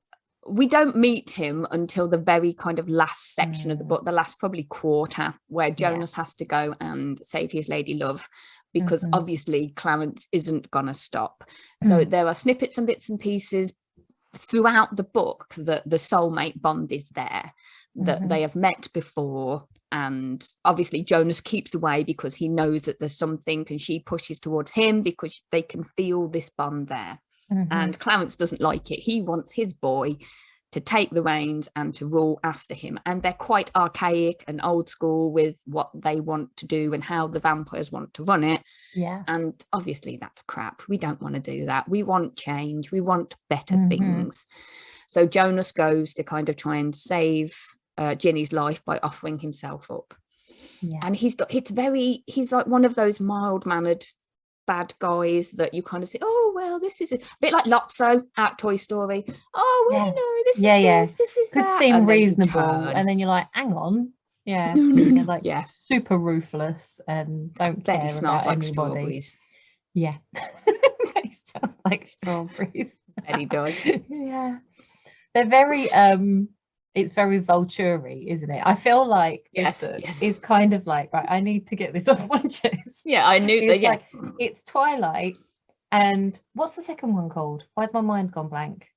we don't meet him until the very kind of last section of the book, the last probably quarter, where Jonas has to go and save his lady love, because obviously Clarence isn't gonna stop. So there are snippets and bits and pieces throughout the book that the soulmate bond is there, that they have met before, and obviously Jonas keeps away because he knows that there's something, and she pushes towards him because they can feel this bond there. And Clarence doesn't like it. He wants his boy to take the reins and to rule after him, and they're quite archaic and old school with what they want to do and how the vampires want to run it. And obviously that's crap. We don't want to do that. We want change. We want better things. So Jonas goes to kind of try and save Ginny's life by offering himself up. And he's like one of those mild-mannered bad guys that you kind of say, oh well, this is a bit like Lotso out Toy Story. Oh well, this is this is could that. seem And reasonable, and then you're like, hang on, no, like super ruthless and don't bet he care smells about like anybody. strawberries. Yeah. It smells like strawberries. Bet he does. They're very it's very Vulture-y, isn't it? I feel like this book is kind of like, right, I need to get this off my chest. Yeah, I knew that. Like, it's Twilight, and what's the second one called? Why's my mind gone blank?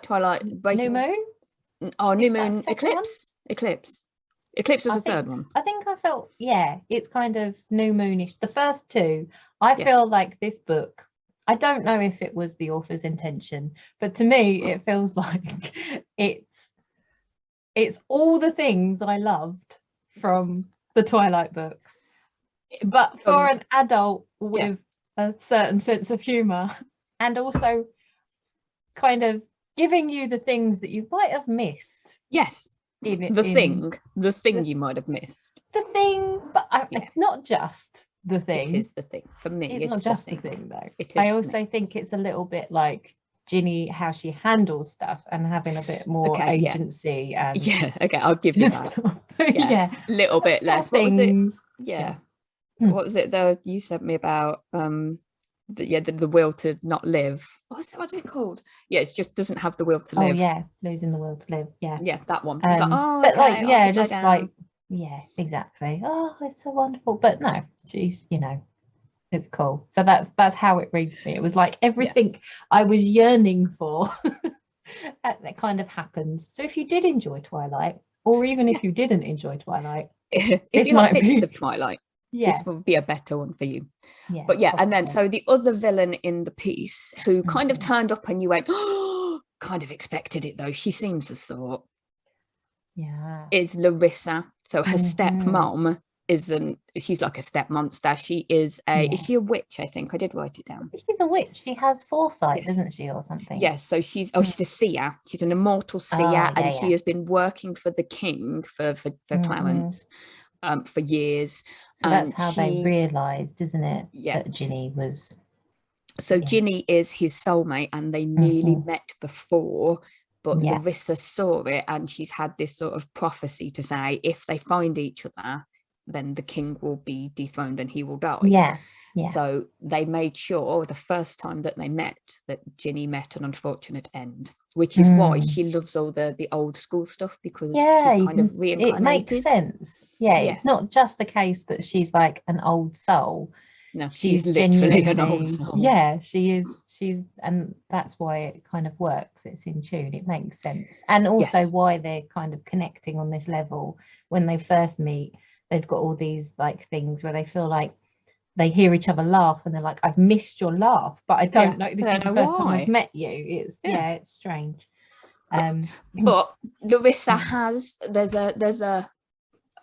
Twilight Breaking... New Moon? Oh, New Moon Eclipse. Eclipse was the third one. I think I felt, it's kind of New Moonish. The first two, I feel like this book, I don't know if it was the author's intention, but to me, it feels like it's all the things I loved from the Twilight books, but for an adult with a certain sense of humor, and also kind of giving you the things that you might have missed. Yes, the thing you might have missed. The thing, but not just the thing. It is the thing for me. It's not just the thing though. It is. I also think it's a little bit like Ginny, how she handles stuff and having a bit more agency. And I'll give you that. A little bit less. What was it? What was it though you sent me about the will to not live? What's it called? It just doesn't have the will to live. Losing the will to live. That one. Exactly. Oh, it's so wonderful. But no, she's, it's cool. So that's how it reads to me. It was like everything I was yearning for that kind of happens. So if you did enjoy Twilight, or even if you didn't enjoy Twilight, if you like bits of Twilight, this would be a better one for you. But and then so the other villain in the piece who kind of turned up and you went, oh, kind of expected it though. She seems the sort. Is Larissa. So her stepmom she's like a step monster. She is is she a witch? I think I did write it down. She's a witch. She has foresight, doesn't she, or something? Yes. So she's a seer. She's an immortal seer, and she has been working for the king for Clarence for years. So that's how they realised, isn't it? That Ginny was. So Ginny is his soulmate, and they nearly met before. But Larissa saw it, and she's had this sort of prophecy to say, if they find each other, then the king will be dethroned and he will die. So they made sure the first time that they met that Ginny met an unfortunate end, which is why she loves all the old school stuff, because she's kind of reincarnated. It makes sense. It's not just the case that she's like an old soul. No, she's literally an old soul. She is. And that's why it kind of works. It's in tune. It makes sense. And also why they're kind of connecting on this level. When they first meet, they've got all these like things where they feel like they hear each other laugh and they're like, I've missed your laugh, but I don't know, this is the first time I've met you. It's it's strange. But Larissa has there's an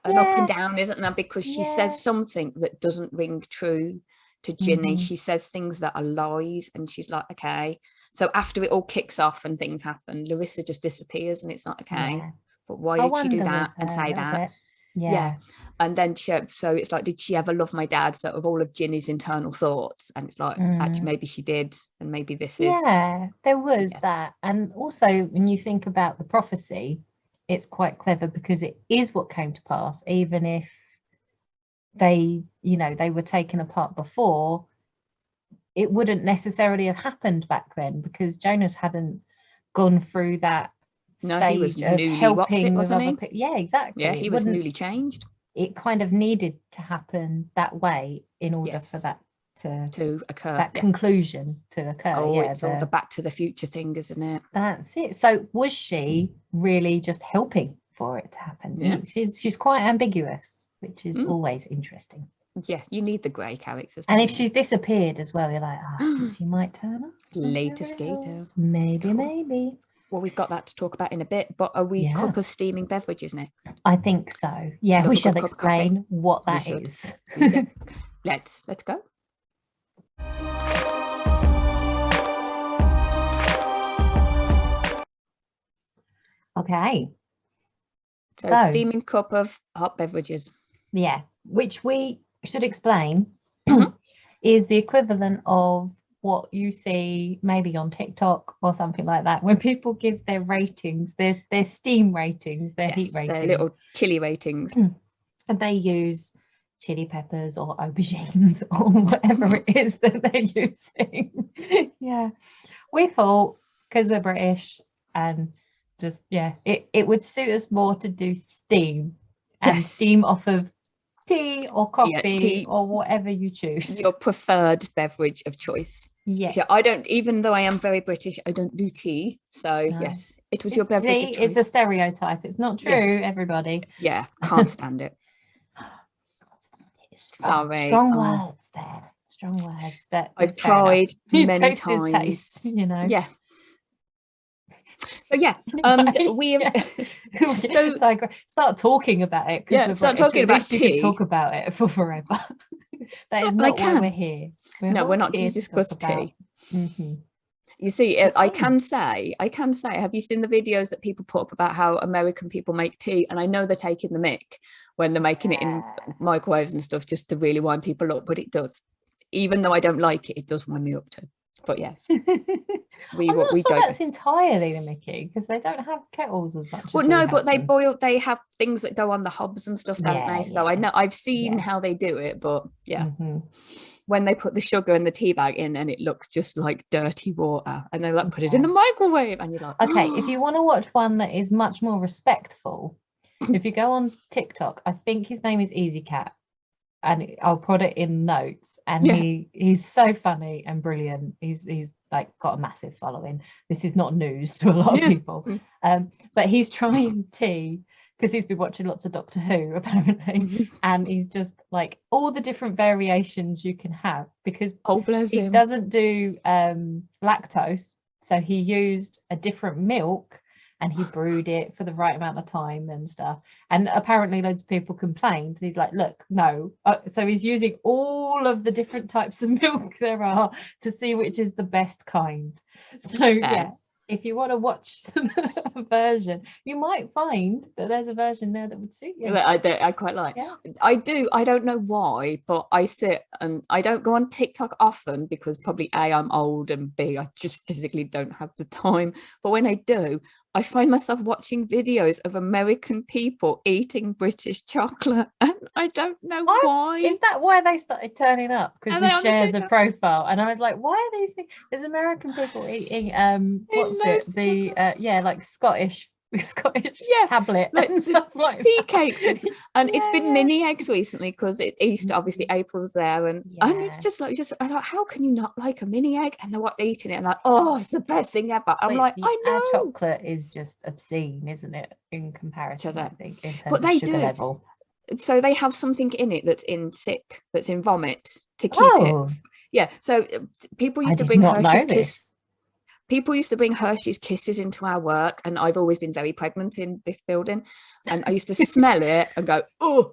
up and down, isn't there? Because she says something that doesn't ring true to Ginny. She says things that are lies, and she's like, okay. So after it all kicks off and things happen, Larissa just disappears, and it's not okay. But why did she do that and say that? And then so it's like, did she ever love my dad? Sort of all of Ginny's internal thoughts, and it's like, actually maybe she did, and maybe this is there was that. And also when you think about the prophecy, it's quite clever because it is what came to pass, even if they were taken apart before. It wouldn't necessarily have happened back then because Jonas hadn't gone through that he was stage of newly helping with wasn't other people. Yeah, exactly. Yeah, he was newly changed. It kind of needed to happen that way in order for that to occur, that conclusion to occur. Oh, it's all the Back to the Future thing, isn't it? That's it. So was she really just helping for it to happen? Yeah, she's quite ambiguous, which is always interesting. Yeah, you need the grey characters. And if she's disappeared as well, you're like, she might turn up later skater. Maybe, maybe. Well, we've got that to talk about in a bit, but are we cup of steaming beverages next? I think so. Yeah, we shall explain what that is. Yeah. Let's go. Okay. So steaming cup of hot beverages. Yeah, which we should explain is the equivalent of what you see maybe on TikTok or something like that when people give their ratings, their steam ratings, their heat ratings, their little chili ratings, and they use chili peppers or aubergines or whatever it is that they're using. Yeah, we thought because we're British and just it would suit us more to do steam and steam off of tea or coffee or whatever you choose, your preferred beverage of choice. Yes. So I don't, even though I am very British, I don't do tea. So yes, it was your beverage of choice. It's a stereotype. It's not true, everybody. Yeah, can't stand it. Sorry. Strong words there. Strong words. But I've tried many times. Taste, Yeah. So we have so start talking about it. Yeah, start talking about tea. You could talk about it for forever. That is not why we're here. We're not to discuss tea. You see, I can say, have you seen the videos that people put up about how American people make tea? And I know they're taking the mick when they're making it in microwaves and stuff just to really wind people up, but it does. Even though I don't like it, it does wind me up too. But yes, we don't. That's entirely the Mickey because they don't have kettles as much. Well, no, but they boil. They have things that go on the hobs and stuff, don't they? So I know I've seen how they do it, but when they put the sugar and the tea bag in, and it looks just like dirty water, and they like put it in the microwave, and you're like, okay, if you want to watch one that is much more respectful, if you go on TikTok, I think his name is Easy Cat. And I'll put it in notes, and he's so funny and brilliant. He's like got a massive following. This is not news to a lot of people, but he's trying tea because he's been watching lots of Doctor Who apparently, and he's just like all the different variations you can have because he doesn't do lactose, so he used a different milk. And he brewed it for the right amount of time and stuff. And apparently loads of people complained. He's like, look, no. So he's using all of the different types of milk there are to see which is the best kind. So if you want to watch a version, you might find that there's a version there that would suit you. I quite like. Yeah. I do. I don't know why, but I sit and I don't go on TikTok often because probably A, I'm old, and B, I just physically don't have the time. But when I do, I find myself watching videos of American people eating British chocolate, and I don't know why. Is that why they started turning up? Because we shared the profile, and I was like, why are these things? There's American people eating like Scottish tablet like and stuff like tea cakes and it's been mini eggs recently because it's Easter, obviously April's there, and it's just like I thought, how can you not like a mini egg? And they're eating it and like, oh, it's the best thing ever. I'm like, I know our chocolate is just obscene, isn't it, in comparison? I think in terms but they of sugar do level. So they have something in it that's in vomit to keep it. So people used to bring Hershey's Kisses into our work, and I've always been very pregnant in this building, and I used to smell it and go, oh,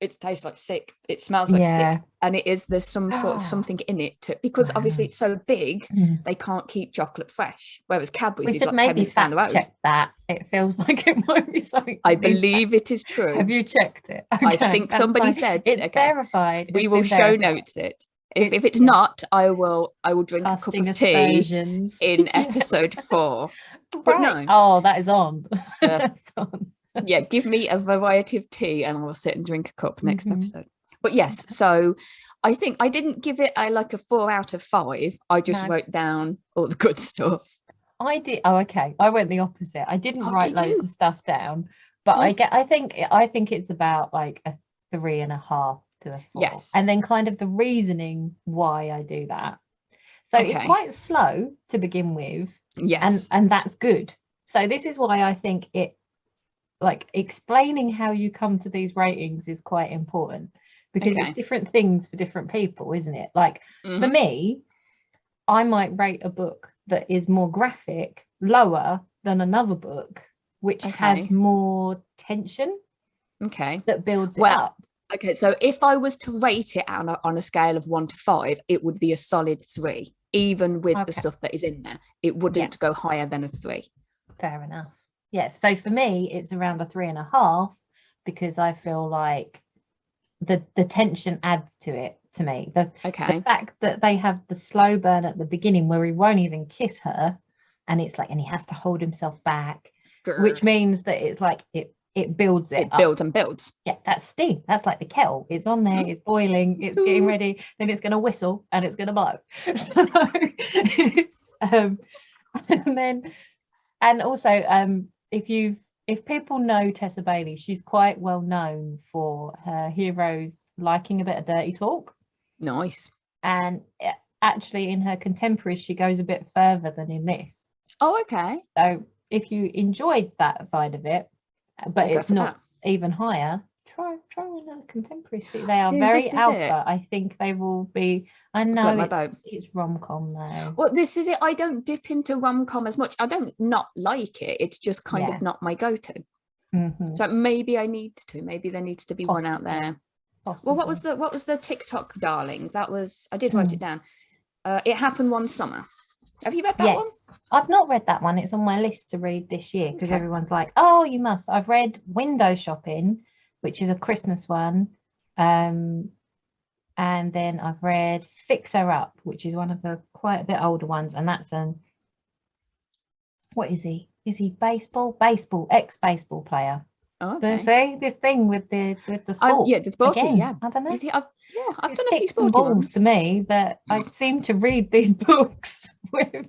it tastes like sick, it smells like sick, and there's some sort of something in it because obviously it's so big they can't keep chocolate fresh, whereas Cadbury's is like 10 minutes down the road. Check that, it feels like it might be something. I believe it is true. Have you checked it? Okay, I think somebody said it's verified. We will show notes it. If it's not, I will drink a cup of tea in episode 4. But no. Oh, that is on. That's on. Yeah, give me a variety of tea and I will sit and drink a cup next episode. But yes, so I think I didn't give it a 4 out of 5. I just wrote down all the good stuff. I did. Oh, okay. I went the opposite. I didn't write did loads you? of stuff down, but I think it's about like a 3.5 to a 4. Yes. And then kind of the reasoning why I do that. So it's Okay. quite slow to begin with. Yes. And that's good. So this is why I think it, like, explaining how you come to these ratings is quite important, because it's different things for different people, isn't it? Like for me, I might rate a book that is more graphic lower than another book which has more tension that builds it up. Okay, so if I was to rate it on a scale of 1 to 5, it would be a solid 3, even with the stuff that is in there. It wouldn't go higher than a 3. Fair enough. Yeah, so for me it's around a 3.5, because I feel like the tension adds to it to me. The fact that they have the slow burn at the beginning where he won't even kiss her, and it's like, and he has to hold himself back, which means that it's like it builds it up. Builds and builds. Yeah, that's steam. That's like the kettle. It's on there, it's boiling, it's getting ready, then it's going to whistle and it's going to blow. So it's, and also if people know Tessa Bailey, she's quite well known for her heroes liking a bit of dirty talk. Nice. And actually in her contemporaries, she goes a bit further than in this. Oh, okay. So if you enjoyed that side of it, but it's not even higher, try another contemporary too. They are very alpha. I think they will be. I know it's rom-com though. Well, this is it. I don't dip into rom-com as much. I don't not like it. It's just kind of not my go-to. So maybe I need to. Maybe there needs to be one out there. Possibly. Well, what was the TikTok darling? That was, I did write it down. It Happened One Summer. Have you read that one? I've not read that one. It's on my list to read this year, because everyone's like, oh, you must. I've read Window Shopping, which is a Christmas one. And then I've read Fix Her Up, which is one of the quite a bit older ones. And that's what is he? Is he ex-baseball player? Oh, okay. See this thing with the sport. The sporty, again, I don't know. I've done a few sporty ones to me, but I seem to read these books with,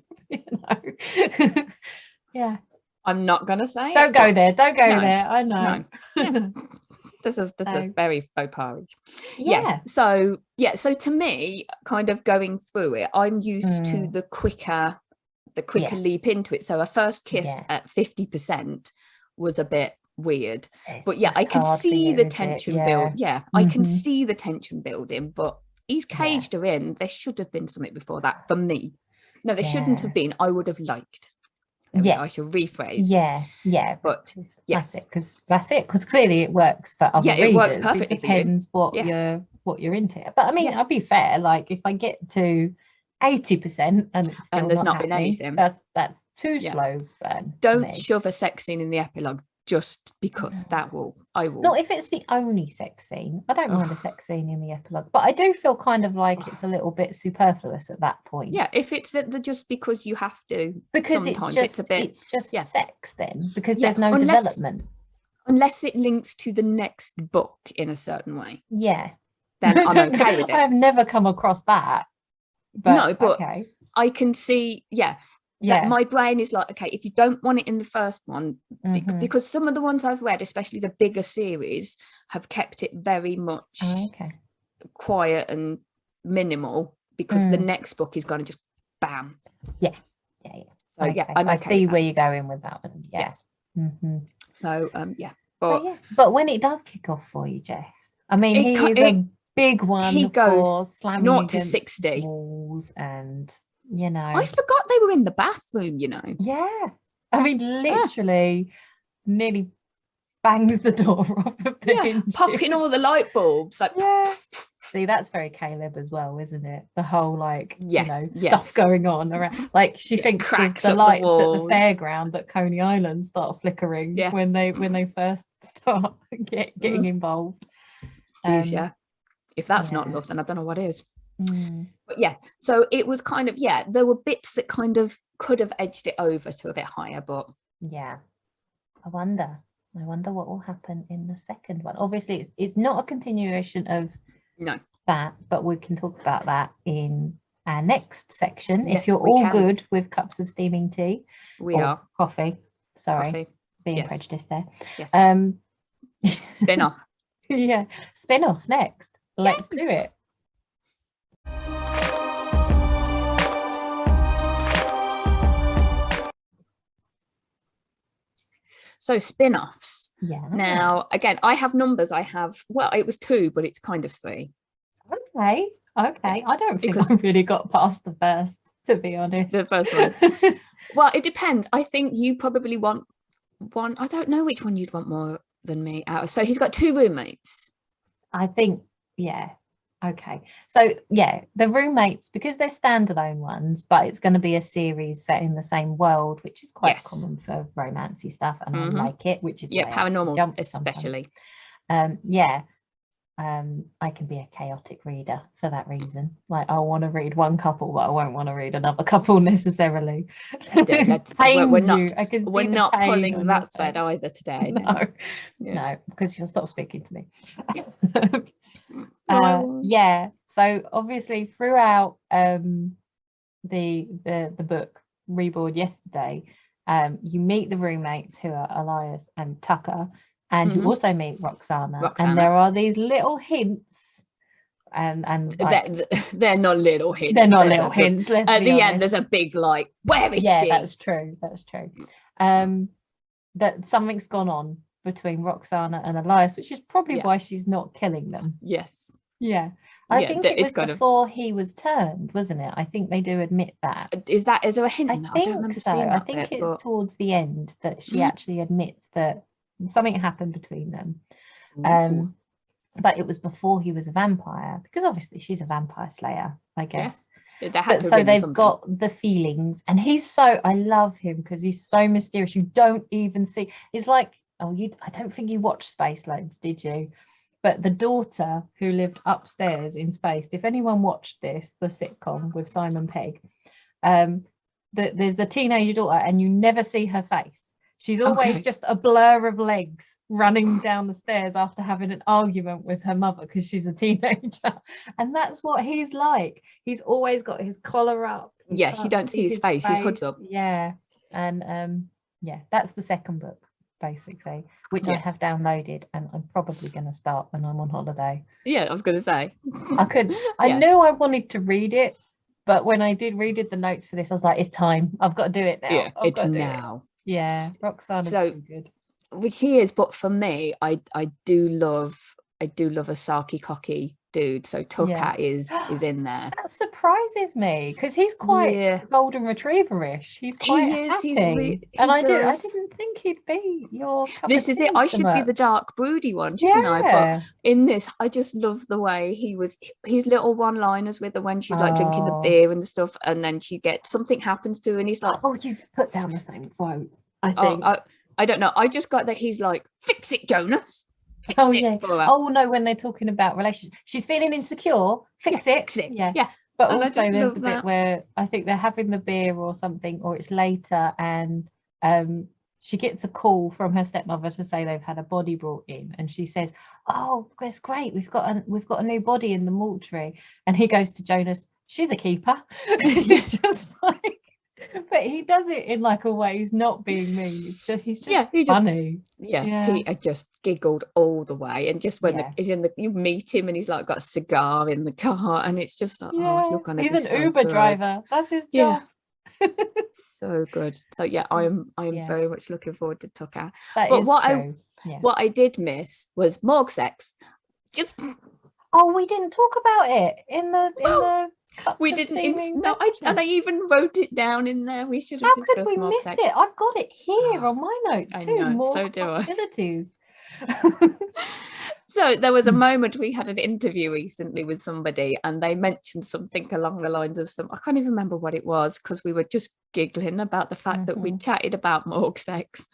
yeah. I'm not gonna say. Don't go there. I know. No. Yeah. This is a very faux pas. Yes. So to me, kind of going through it, I'm used to the quicker leap into it. So a first kiss at 50% was a bit weird, but I can see the tension build. I can see the tension building, but he's caged her in. There should have been something before that for me. No, there shouldn't have been. I would have liked. I should rephrase. But that's it, because clearly it works for other readers. It works perfectly. It depends what you're into. But I mean, I'll be fair, like if I get to 80% and there's not been anything, that's too slow burn. Don't shove a sex scene in the epilogue just because I will. Not if it's the only sex scene. I don't mind a sex scene in the epilogue, but I do feel kind of like it's a little bit superfluous at that point. Yeah, if it's just because you have to, because it's just sex then, because there's no development. Unless it links to the next book in a certain way. Yeah. Then I'm okay with it. I've never come across that. But I can see, that my brain is like, okay, if you don't want it in the first one, because some of the ones I've read, especially the bigger series, have kept it very much quiet and minimal, because the next book is going to just bam. So I see where you're going with that one. Yes. So but when it does kick off for you, Jess, I mean, he is a big one. He goes 0 to 60 walls, and I forgot they were in the bathroom. I mean, literally nearly bangs the door off of the hinges. Popping all the light bulbs, like see, that's very Caleb as well, isn't it? The whole stuff going on around, like she thinks the lights at the fairground at Coney Island start flickering when they first start getting involved. Jeez, if that's not love, then I don't know what is. But so it was kind of there were bits that kind of could have edged it over to a bit higher, but I wonder. I wonder what will happen in the second one. Obviously, it's not a continuation of that, but we can talk about that in our next section. Yes, if you're we all can. good with cups of steaming tea. We are. Coffee. Sorry. Coffee. Being Yes. prejudiced there. Yes. Spin off. Yeah. Spin off next. Let's do it. So spin-offs. Yeah. Now, again, I have numbers. Well, it was 2, but it's kind of 3. Okay. I don't think I really got past the first, to be honest. The first one. Well, it depends. I think you probably want one. I don't know which one you'd want more than me. So he's got 2 roommates. I think, yeah. Okay. So, yeah, the roommates, because they're standalone ones, but it's going to be a series set in the same world, which is quite common for romancy stuff, and I like it, which is paranormal especially. I can be a chaotic reader for that reason. Like, I want to read one couple, but I won't want to read another couple necessarily. We're not pulling that thread either today. No, because you'll stop speaking to me. Yeah. So obviously throughout the book Reborn yesterday, you meet the roommates who are Elias and Tucker. And you also meet Roxana, and there are these little hints, and like, they're not little hints. They're not little hints. At the end, there's a big like, where is she? Yeah, that's true. That something's gone on between Roxana and Elias, which is probably why she's not killing them. Yes. Yeah. I think it was before he was turned, wasn't it? I think they do admit that. Is there a hint? I don't remember seeing that. I think it's towards the end that she actually admits that something happened between them. But it was before he was a vampire, because obviously she's a vampire slayer, I guess. Yeah. So they've got the feelings, and I love him because he's so mysterious. You don't even see. He's like, I don't think you watched Space Loads, did you? But the daughter who lived upstairs in space, if anyone watched the sitcom with Simon Pegg, there's the teenage daughter, and you never see her face. She's always just a blur of legs running down the stairs after having an argument with her mother because she's a teenager. And that's what he's like. He's always got his collar up. Yeah, you don't see his face. His hood's up. Yeah. And that's the second book, basically, which I have downloaded, and I'm probably going to start when I'm on holiday. Yeah, I was going to say. I knew I wanted to read it, but when I did read the notes for this, I was like, it's time. I've got to do it now. Yeah, it's now. Yeah, Roxana's too good. Which he is, but for me, I do love a sarky cocky dude. So Tucker is in there. That surprises me because he's quite golden retrieverish. He's quite happy. I didn't think he'd be your cup This is it. I should be the dark broody one, shouldn't I? But in this, I just love the way his little one-liners with her when she's like drinking the beer and stuff, and then something happens to her, and he's like, "Oh, you've put down the same quote." I think. I don't know. I just got that he's like, "Fix it, Jonas." Oh no, when they're talking about relationships, she's feeling insecure. Fix it. Yeah. But and also there's the bit where I think they're having the beer or something, or it's later, and she gets a call from her stepmother to say they've had a body brought in, and she says, "Oh, it's great. We've got a new body in the mortuary." And he goes to Jonas, "She's a keeper." He's just like. But he does it in like a way he's not being mean. He's just funny. He just giggled all the way, and just when you meet him and he's like got a cigar in the car, and it's just like, you're gonna be an Uber driver. That's his job. So good. So I am very much looking forward to Tucker. But what I did miss was morgue sex. We didn't talk about it in the we didn't. I even wrote it down in there. We should have discussed. How could we miss sex. it? I've got it here on my notes too. More so do possibilities. So there was a moment we had an interview recently with somebody, and they mentioned something along the lines of I can't even remember what it was, because we were just giggling about the fact that we chatted about morgue sex.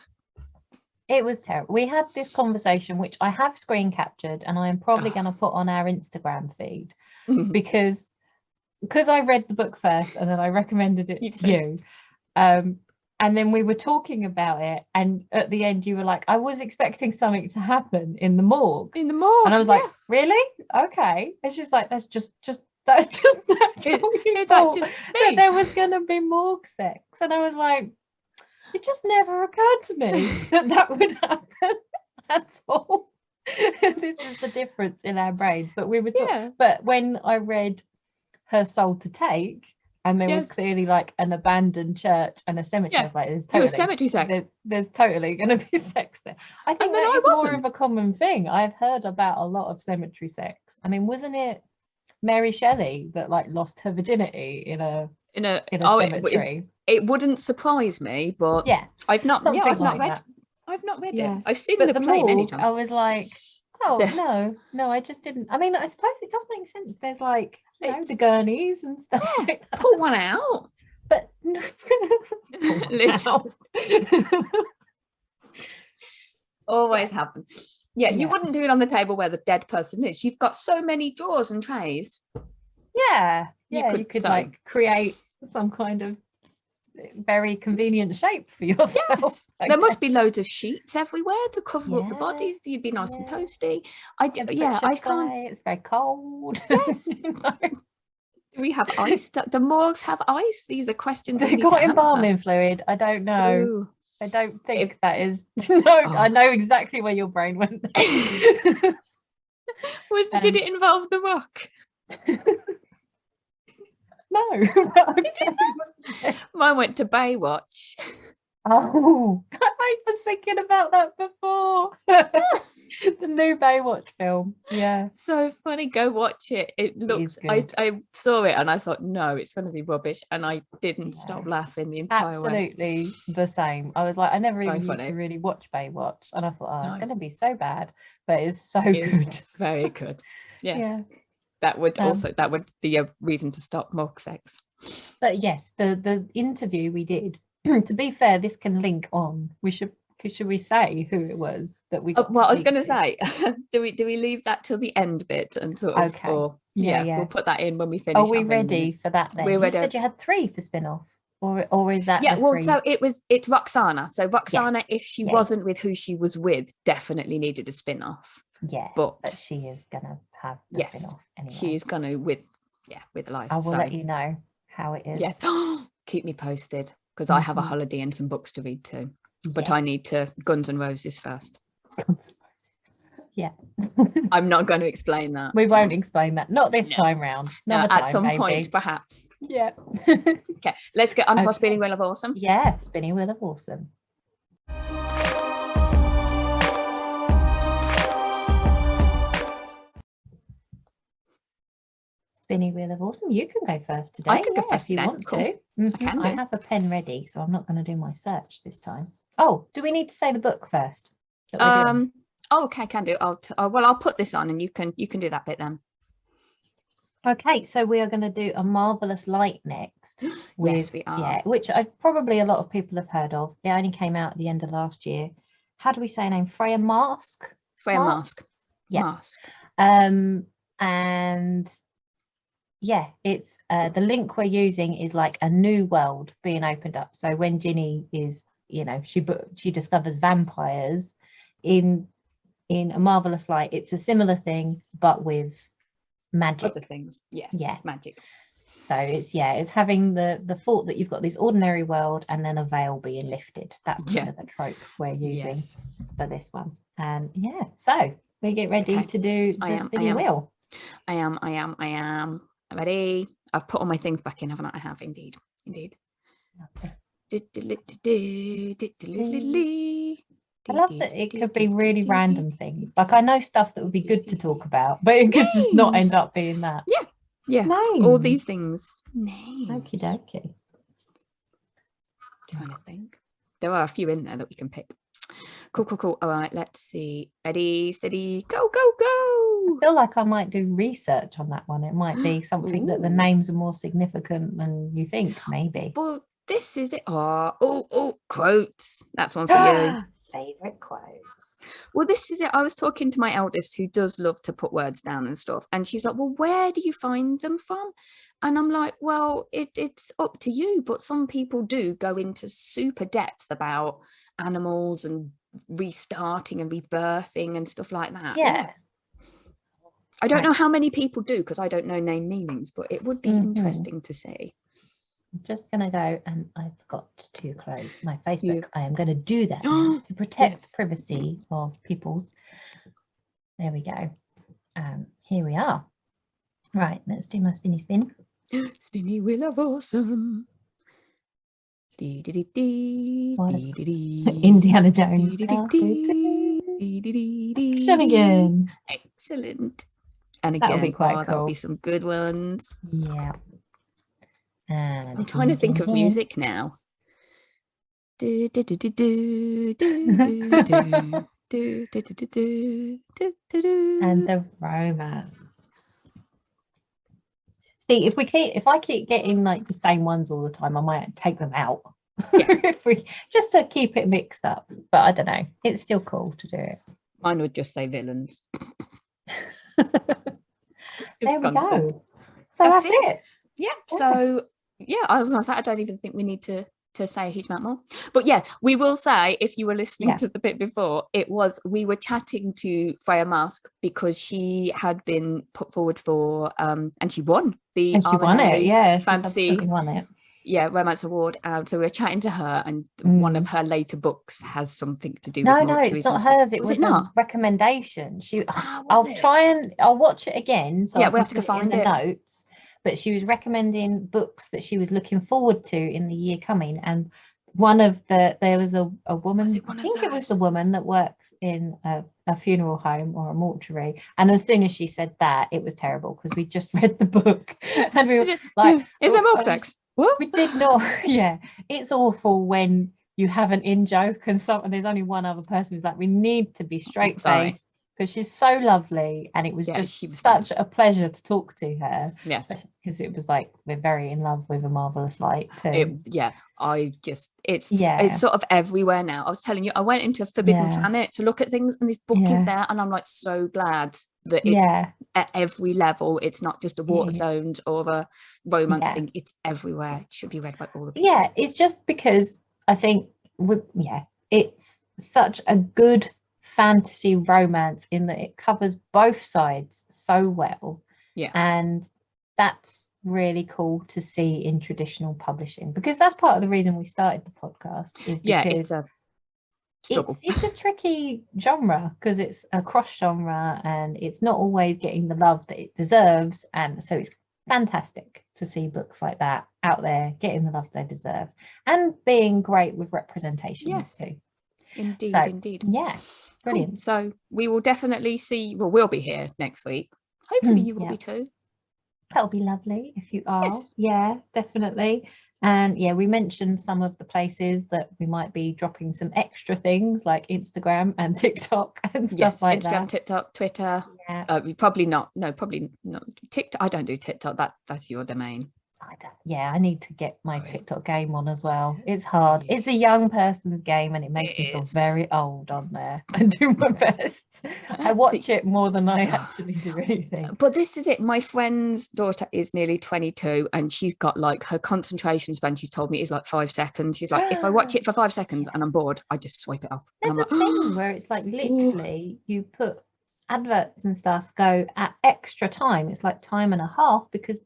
It was terrible. We had this conversation, which I have screen captured, and I am probably going to put on our Instagram feed because I read the book first and then I recommended it to you. And And then we were talking about it, and at the end you were like, I was expecting something to happen in the morgue. In the morgue. And I was like, really? Okay. And she was like, that's just natural. You thought that there was going to be morgue sex. And I was like, it just never occurred to me that would happen at all. This is the difference in our brains. But we were talking, but when I read Her Soul to Take, and there was clearly like an abandoned church and a cemetery, I was like, there's totally cemetery sex. There's totally going to be sex there. I think that is more of a common thing. I've heard about a lot of cemetery sex. I mean, wasn't it Mary Shelley that like lost her virginity in a cemetery? It wouldn't surprise me, but I've not read it. I've seen the play many times. I was like, oh no, I just didn't. I mean, I suppose it does make sense. There's like, you know, the gurneys and stuff. Like that. Pull one out. But no. Always happen. Yeah, you wouldn't do it on the table where the dead person is. You've got so many drawers and trays. Yeah, you could like create some kind of very convenient shape for yourself. Yes. There must be loads of sheets everywhere to cover up the bodies. You'd be nice and toasty. I can't. It's very cold. Yes. We have ice. Do morgues have ice? These are questions. They've got embalming fluid. I don't know. Ooh. I don't think that is. I know exactly where your brain went. Did it involve the rock? No. Mine went to Baywatch. Oh, I was thinking about that before. The new Baywatch film. Yeah. So funny. Go watch it. It looks, I saw it and I thought, no, it's going to be rubbish. And I didn't stop laughing the entire way. Absolutely the same. I was like, I never even used to really watch Baywatch. And I thought, it's going to be so bad. But it's so good. Very good. Yeah. That would be a reason to stop morgue sex. But yes, the interview we did, to be fair, this can link on. Should we say who it was that we got I was going to say, do we leave that till the end bit and sort of, okay. Or we'll put that in when we finish. Are we ready for that then? You said you had 3 for spin-off, or is that so it's Roxana. So Roxana, if she wasn't with who she was with, definitely needed a spin-off. Yeah, but she is gonna have the spin-off anyway. She is gonna with Eliza. I will let you know how it is. Yes. Keep me posted, because I have a holiday and some books to read too. But I need to Guns N' Roses first. Yeah. I'm not going to explain that. We won't explain that. Not this time round. At some point, perhaps. Yeah. Okay, let's get on to our spinning wheel of awesome. Yeah, spinning wheel of awesome. Spinning wheel of awesome. You can go first today. I can go first if you want to. Mm-hmm. I have a pen ready, so I'm not going to do my search this time. Oh, do we need to say the book first? Okay, can do. I'll put this on and you can do that bit then. Okay, so we are going to do A Marvelous Light next. Yes, we are. Yeah, which probably a lot of people have heard of. It only came out at the end of last year. How do we say her name? Freya Marske? Freya Marske. Yeah. And yeah, it's the link we're using is like a new world being opened up. So when Ginny is, she discovers vampires in A Marvelous Light, it's a similar thing but with magic. Other things, magic. So it's having the thought that you've got this ordinary world and then a veil being lifted. That's kind of the trope we're using for this one. And so we get ready to do the spinning wheel. I am ready. I've put all my things back in, haven't I? I have indeed. Okay. I love that it could be really random things. Like I know stuff that would be good to talk about, but it could just not end up being that. Yeah. Names. All these things. Names. Okie dokie. Trying to think. There are a few in there that we can pick. Cool. All right, let's see. Ready, steady, go. I feel like I might do research on that one. It might be something that the names are more significant than you think, maybe. Well, this is it. Oh, quotes. That's one for you. Favorite quotes. Well, this is it. I was talking to my eldest who does love to put words down and stuff. And she's like, well, where do you find them from? And I'm like, well, it's up to you. But some people do go into super depth about animals and restarting and rebirthing and stuff like that. Yeah. I don't know how many people do because I don't know name meanings, but it would be interesting to see. I'm just going to go, and I forgot to close my Facebook. I am going to do that now to protect the privacy of people's. There we go. Here we are. Right, let's do my spinny spin. Spinny wheel of awesome. Indiana Jones. Action again. Excellent. And That'll again, be quite cool. That'll be some good ones. Yeah. And I'm trying to think of music now. And the romance. See, if I keep getting like the same ones all the time, I might take them out. If we just to keep it mixed up. But I don't know. It's still cool to do it. Mine would just say villains. There we go. So that's it. Yeah. So yeah, I was gonna say I don't even think we need to say a huge amount more. But yeah, we will say, if you were listening to the bit before, we were chatting to Freya Marske because she had been put forward for and she won the fantasy romance award. So we were chatting to her, and one of her later books has something to do with mortuaries. No, it's not hers. It was a recommendation. I'll watch it again. So we'll have to go find the notes. But she was recommending books that she was looking forward to in the year coming. And there was a woman, I think it was the woman that works in a funeral home or a mortuary. And as soon as she said that, it was terrible because we just read the book. And we were like, is there milk sex? What? We did not. Yeah. It's awful when you have an in-joke and there's only one other person who's like, we need to be straight-faced. Because she's so lovely, and it was such a pleasure to talk to her. Yes, because it was like we're very in love with A Marvelous Light too. It's sort of everywhere now. I was telling you, I went into Forbidden Planet to look at things, and this book is there, and I'm like so glad that it's at every level. It's not just a Waterstones or a romance thing. It's everywhere. It should be read by all the people. Yeah, it's just because I think it's such a good fantasy romance in that it covers both sides so well, and that's really cool to see in traditional publishing, because that's part of the reason we started the podcast, is because it's a tricky genre because it's a cross genre and it's not always getting the love that it deserves, and so it's fantastic to see books like that out there getting the love they deserve and being great with representation too. Indeed. Yeah. Brilliant. Cool. So we will definitely see. Well, we'll be here next week. Hopefully you will be too. That'll be lovely if you are. Yes. Yeah, definitely. And we mentioned some of the places that we might be dropping some extra things like Instagram and TikTok and stuff like that. Instagram, TikTok, Twitter. Yeah. Probably not. No, probably not. TikTok. I don't do TikTok. That's your domain. I need to get my TikTok game on as well. It's hard. It's a young person's game, and it makes me feel very old on there. I do my best. I watch it more than I actually do anything. But this is it. My friend's daughter is nearly 22, and she's got like her concentration span, she's told me, is like 5 seconds. She's like, if I watch it for 5 seconds and I'm bored, I just swipe it off. There's a thing where it's like literally you put adverts and stuff go at extra time. It's like time and a half because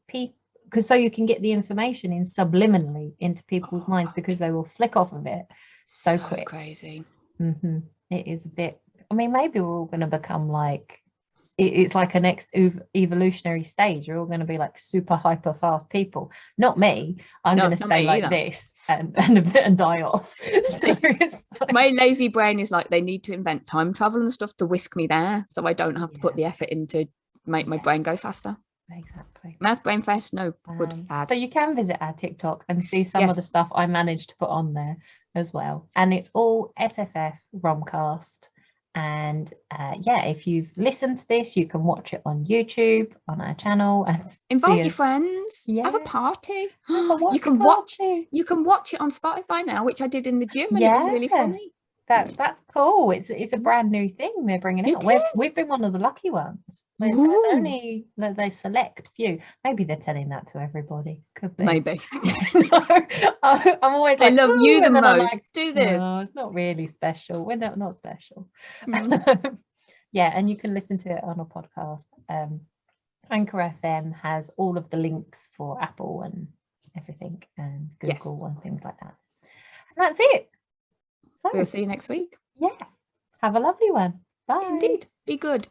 so you can get the information in subliminally into people's minds, because they will flick off of it so quick. Crazy. It is a bit. I mean, maybe we're all going to become like it's like a next evolutionary stage. You're all going to be like super hyper fast people. Not me. I'm going to stay like this and die off. So my lazy brain is like, they need to invent time travel and stuff to whisk me there, so I don't have to put the effort in to make my brain go faster. Exactly. Math brain fest, no good. So you can visit our TikTok and see some of the stuff I managed to put on there as well, and it's all SFF Romcast. And if you've listened to this, you can watch it on YouTube on our channel and invite your friends. Have a party. You can watch it on Spotify now, which I did in the gym, and it was really funny. That's cool. It's a brand new thing they're bringing out. We've been one of the lucky ones. Only they select few. Maybe they're telling that to everybody. Could be. Maybe. I'm always They like, love you the and then I'm most. like, Do this. No, it's not really special. We're not special. Mm. Yeah, and you can listen to it on a podcast. Anchor FM has all of the links for Apple and everything, and Google and things like that. And that's it. So We'll see you next week. Yeah. Have a lovely one. Bye. Indeed. Be good.